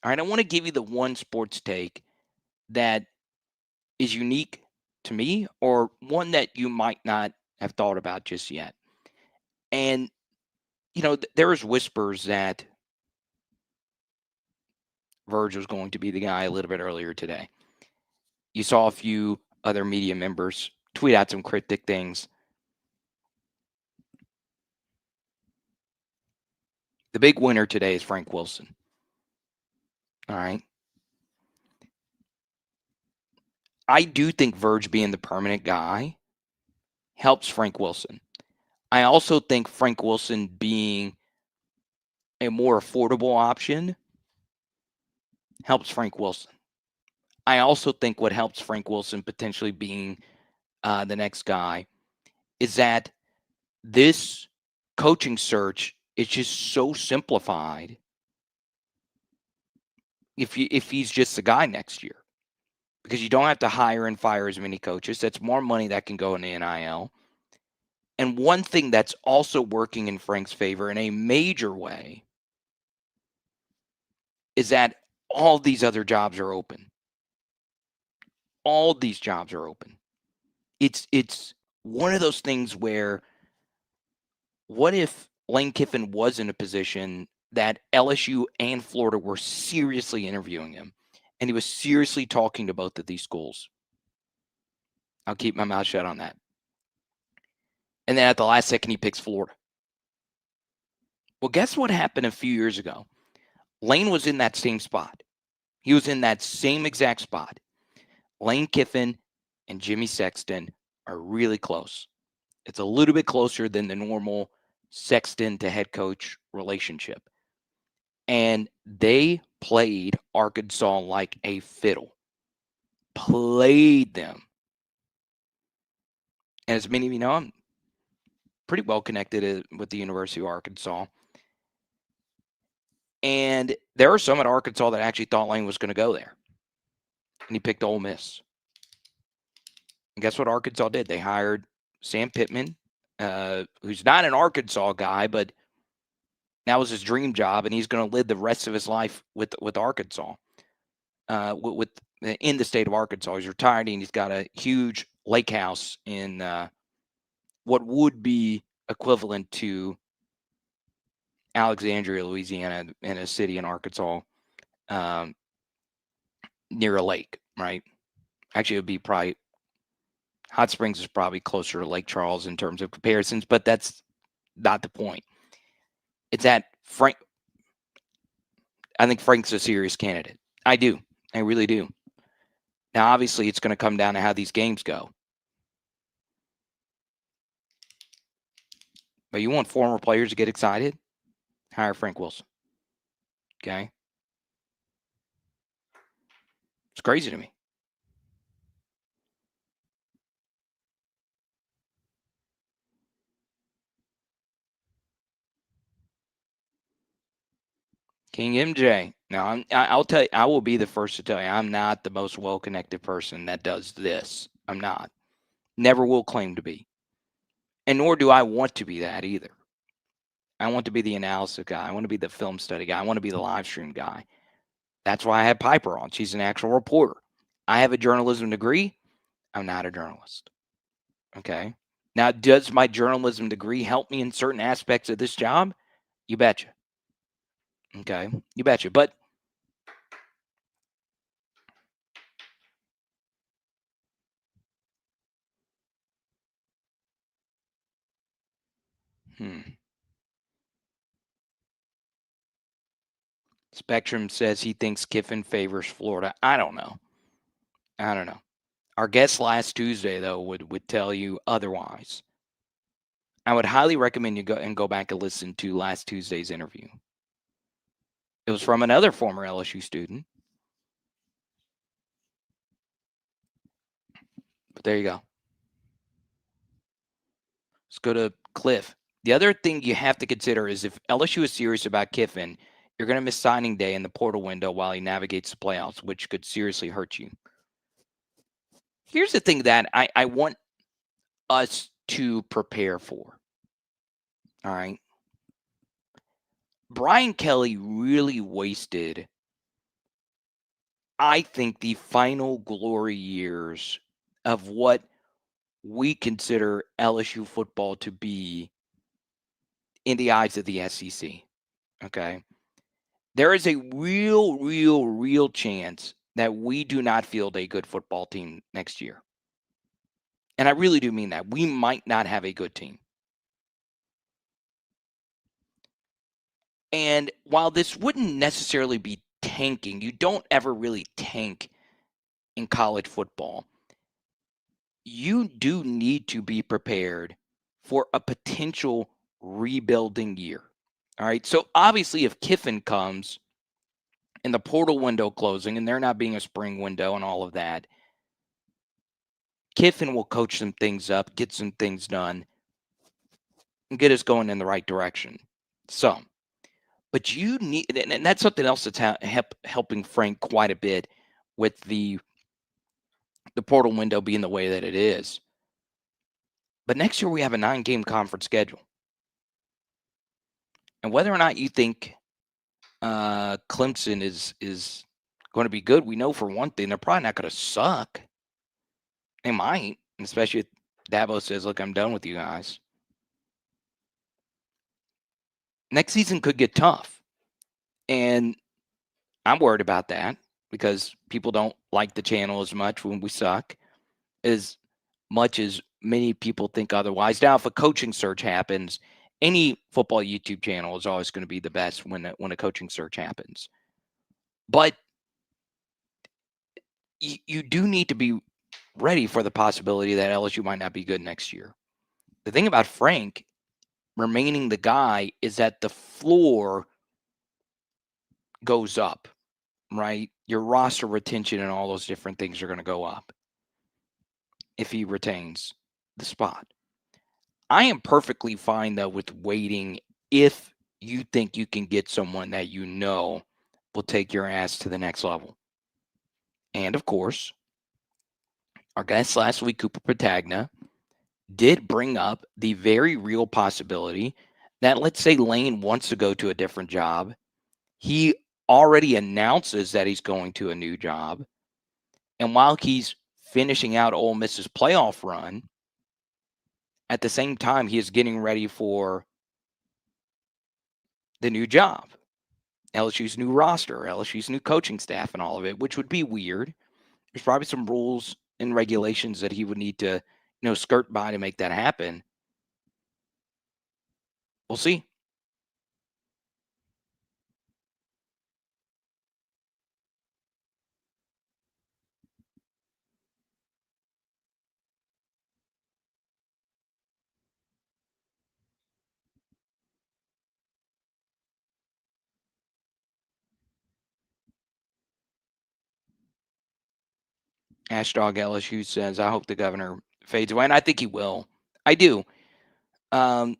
Speaker 1: All right. I want to give you the one sports take that is unique to me, or one that you might not have thought about just yet. And, there's whispers that Verge was going to be the guy a little bit earlier today. You saw a few other media members tweet out some cryptic things. The big winner today is Frank Wilson. All right. I do think Verge being the permanent guy helps Frank Wilson. I also think Frank Wilson being a more affordable option helps Frank Wilson. I also think what helps Frank Wilson potentially being the next guy is that this coaching search is just so simplified if he's just the guy next year, because you don't have to hire and fire as many coaches. That's more money that can go in the NIL. And one thing that's also working in Frank's favor in a major way is that all these other jobs are open. All these jobs are open. It's one of those things where, what if Lane Kiffin was in a position that LSU and Florida were seriously interviewing him, and he was seriously talking to both of these schools? I'll keep my mouth shut on that. And then at the last second, he picks Florida. Well, guess what happened a few years ago? Lane was in that same spot. He was in that same exact spot. Lane Kiffin and Jimmy Sexton are really close. It's a little bit closer than the normal Sexton to head coach relationship. And they played Arkansas like a fiddle. Played them. And as many of you know, I'm pretty well connected with the University of Arkansas. And there are some at Arkansas that actually thought Lane was going to go there. And he picked Ole Miss. And guess what Arkansas did? They hired Sam Pittman, who's not an Arkansas guy, but that was his dream job, and he's going to live the rest of his life with Arkansas, in the state of Arkansas. He's retired, and he's got a huge lake house in what would be equivalent to Alexandria, Louisiana, in a city in Arkansas near a lake, right? Actually, it would be probably Hot Springs is probably closer to Lake Charles in terms of comparisons, but that's not the point. It's that Frank. I think Frank's a serious candidate. I do. I really do. Now, obviously, it's going to come down to how these games go. But you want former players to get excited? Hire Frank Wilson. Okay? It's crazy to me. King MJ. Now, I'll tell you, I will be the first to tell you, I'm not the most well-connected person that does this. I'm not. Never will claim to be. And nor do I want to be that either. I want to be the analysis guy. I want to be the film study guy. I want to be the live stream guy. That's why I had Piper on. She's an actual reporter. I have a journalism degree. I'm not a journalist. Okay. Now, does my journalism degree help me in certain aspects of this job? You betcha. Okay. You betcha. But Spectrum says he thinks Kiffin favors Florida. I don't know. Our guest last Tuesday, though, would tell you otherwise. I would highly recommend you go back and listen to last Tuesday's interview. It was from another former LSU student. But there you go. Let's go to Cliff. The other thing you have to consider is if LSU is serious about Kiffin, you're going to miss signing day in the portal window while he navigates the playoffs, which could seriously hurt you. Here's the thing that I want us to prepare for. All right. Brian Kelly really wasted, I think, the final glory years of what we consider LSU football to be in the eyes of the SEC. Okay. There is a real chance that we do not field a good football team next year. And I really do mean that. We might not have a good team. And while this wouldn't necessarily be tanking, you don't ever really tank in college football. You do need to be prepared for a potential rebuilding year. All right. So obviously, if Kiffin comes and the portal window closing and there not being a spring window and all of that, Kiffin will coach some things up, get some things done, and get us going in the right direction. So, but you need, and that's something else that's helping Frank quite a bit with the portal window being the way that it is. But next year we have a 9-game conference schedule. And whether or not you think Clemson is going to be good, we know for one thing, they're probably not going to suck. They might, especially if Dabo says, look, I'm done with you guys. Next season could get tough. And I'm worried about that because people don't like the channel as much when we suck, as much as many people think otherwise. Now, if a coaching search happens, any football YouTube channel is always going to be the best when a coaching search happens. But you do need to be ready for the possibility that LSU might not be good next year. The thing about Frank remaining the guy is that the floor goes up, right? Your roster retention and all those different things are going to go up if he retains the spot. I am perfectly fine, though, with waiting if you think you can get someone that you know will take your ass to the next level. And, of course, our guest last week, Cooper Patagna, did bring up the very real possibility that, let's say Lane wants to go to a different job. He already announces that he's going to a new job. And while he's finishing out Ole Miss's playoff run, at the same time, he is getting ready for the new job, LSU's new roster, LSU's new coaching staff and all of it, which would be weird. There's probably some rules and regulations that he would need to, skirt by to make that happen. We'll see. Ashdog LSU says, I hope the governor fades away. And I think he will. I do. And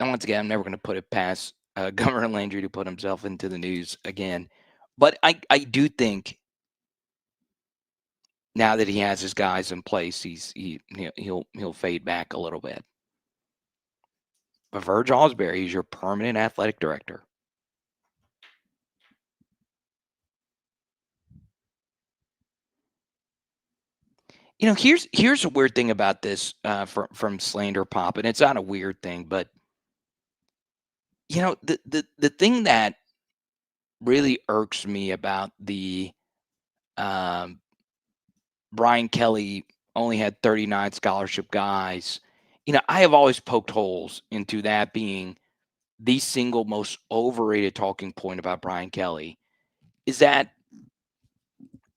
Speaker 1: once again, I'm never going to put it past Governor Landry to put himself into the news again. But I do think now that he has his guys in place, he'll fade back a little bit. But Verge Osbury is your permanent athletic director. Here's a weird thing about this from Slander Pop, and it's not a weird thing, but the thing that really irks me about the Brian Kelly only had 39 scholarship guys. I have always poked holes into that being the single most overrated talking point about Brian Kelly is that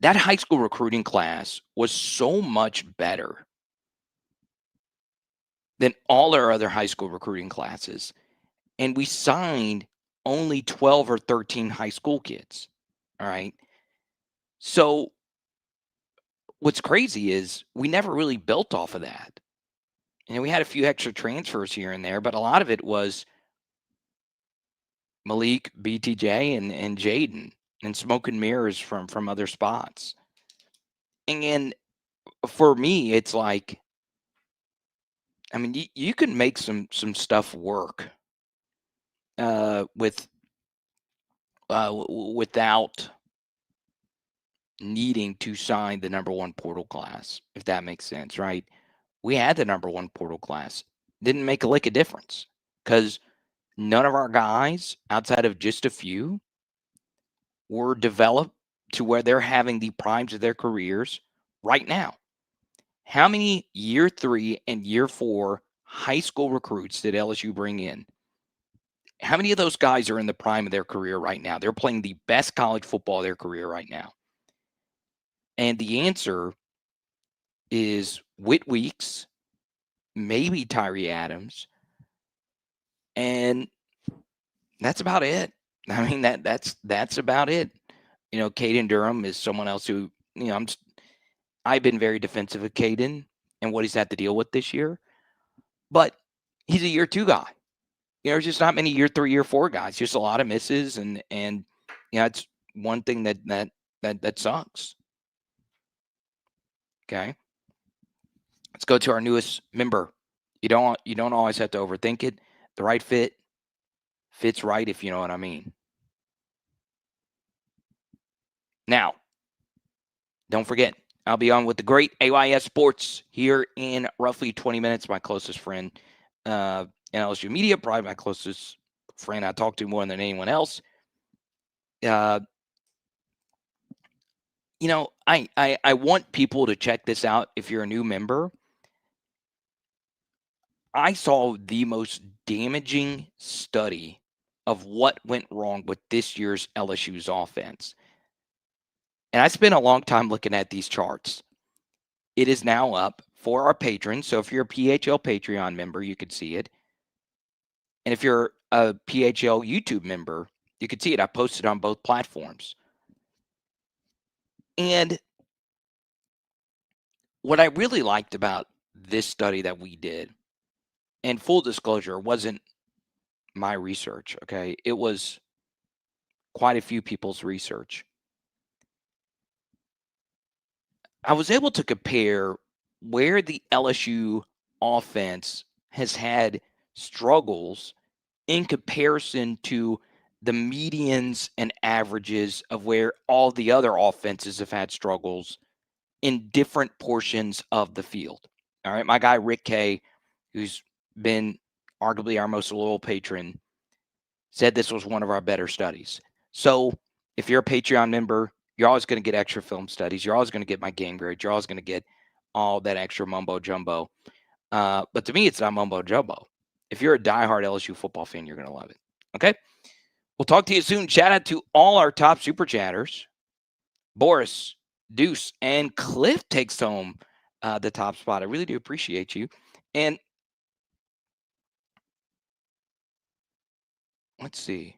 Speaker 1: high school recruiting class was so much better than all our other high school recruiting classes. And we signed only 12 or 13 high school kids. All right. So what's crazy is we never really built off of that. And we had a few extra transfers here and there, but a lot of it was Malik, BTJ, and Jaden, and smoke and mirrors from other spots. And for me, it's like, I mean, you can make some stuff work without needing to sign the number one portal class, if that makes sense, right? We had the number one portal class. Didn't make a lick of difference because none of our guys, outside of just a few, were developed to where they're having the primes of their careers right now. How many year 3 and year 4 high school recruits did LSU bring in? How many of those guys are in the prime of their career right now? They're playing the best college football of their career right now. And the answer is Whit Weeks, maybe Tyree Adams, and that's about it. I mean, that's about it. Caden Durham is someone else who, I've been very defensive of Caden and what he's had to deal with this year, but he's a year 2 guy. There's just not many year 3, year 4 guys. Just a lot of misses, and it's one thing that sucks. Okay, let's go to our newest member. You don't always have to overthink it. The right fit fits right, if you know what I mean. Now, don't forget, I'll be on with the great AYS Sports here in roughly 20 minutes. My closest friend in LSU Media, probably my closest friend I talk to more than anyone else. I want people to check this out if you're a new member. I saw the most damaging study of what went wrong with this year's LSU's offense. And I spent a long time looking at these charts. It is now up for our patrons. So if you're a PHL Patreon member, you could see it. And if you're a PHL YouTube member, you could see it. I posted on both platforms. And what I really liked about this study that we did, and full disclosure, wasn't my research, okay? It was quite a few people's research. I was able to compare where the LSU offense has had struggles in comparison to the medians and averages of where all the other offenses have had struggles in different portions of the field. All right, my guy Rick K, who's been arguably our most loyal patron, said this was one of our better studies. So if you're a Patreon member, you're always going to get extra film studies. You're always going to get my game grade. You're always going to get all that extra mumbo jumbo. But to me, it's not mumbo jumbo. If you're a diehard LSU football fan, you're going to love it. Okay? We'll talk to you soon. Shout out to all our top super chatters. Boris, Deuce, and Cliff takes home the top spot. I really do appreciate you. And let's see.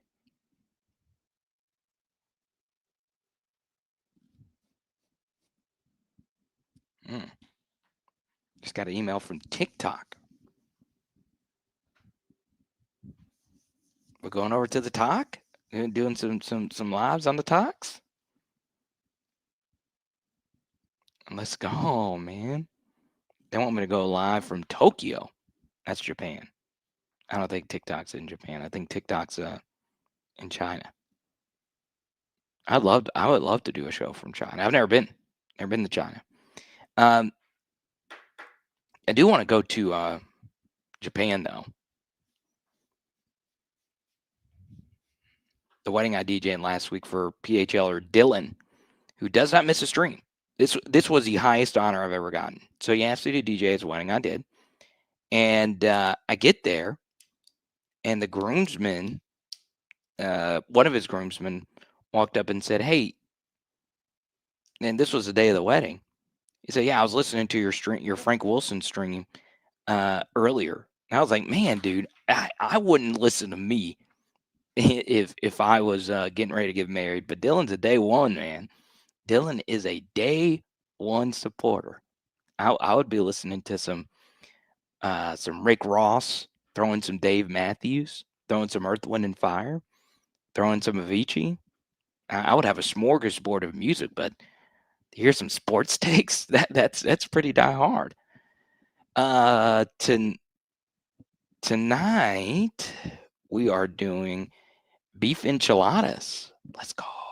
Speaker 1: Just got an email from TikTok. We're going over to the talk. We're doing some lives on the talks. Let's go, man. They want me to go live from Tokyo. That's Japan. I don't think TikTok's in Japan. I think TikTok's in China. I would love to do a show from China. I've never been to China. I do want to go to Japan though. The wedding I DJed last week for PHLer Dylan, who does not miss a stream. This was the highest honor I've ever gotten. So he asked me to DJ his wedding. I did. And I get there, and the groomsman, one of his groomsmen, walked up and said, "Hey," and this was the day of the wedding. He said, "Yeah, I was listening to your Frank Wilson stream earlier." And I was like, "Man, dude, I wouldn't listen to me if I was getting ready to get married." But Dylan's a day one, man. Dylan is a day one supporter. I would be listening to some Rick Ross, throwing some Dave Matthews, throwing some Earth, Wind, and Fire, throwing some Avicii. I would have a smorgasbord of music, but to hear some sports takes, that's pretty die hard. Tonight we are doing beef enchiladas. Let's go.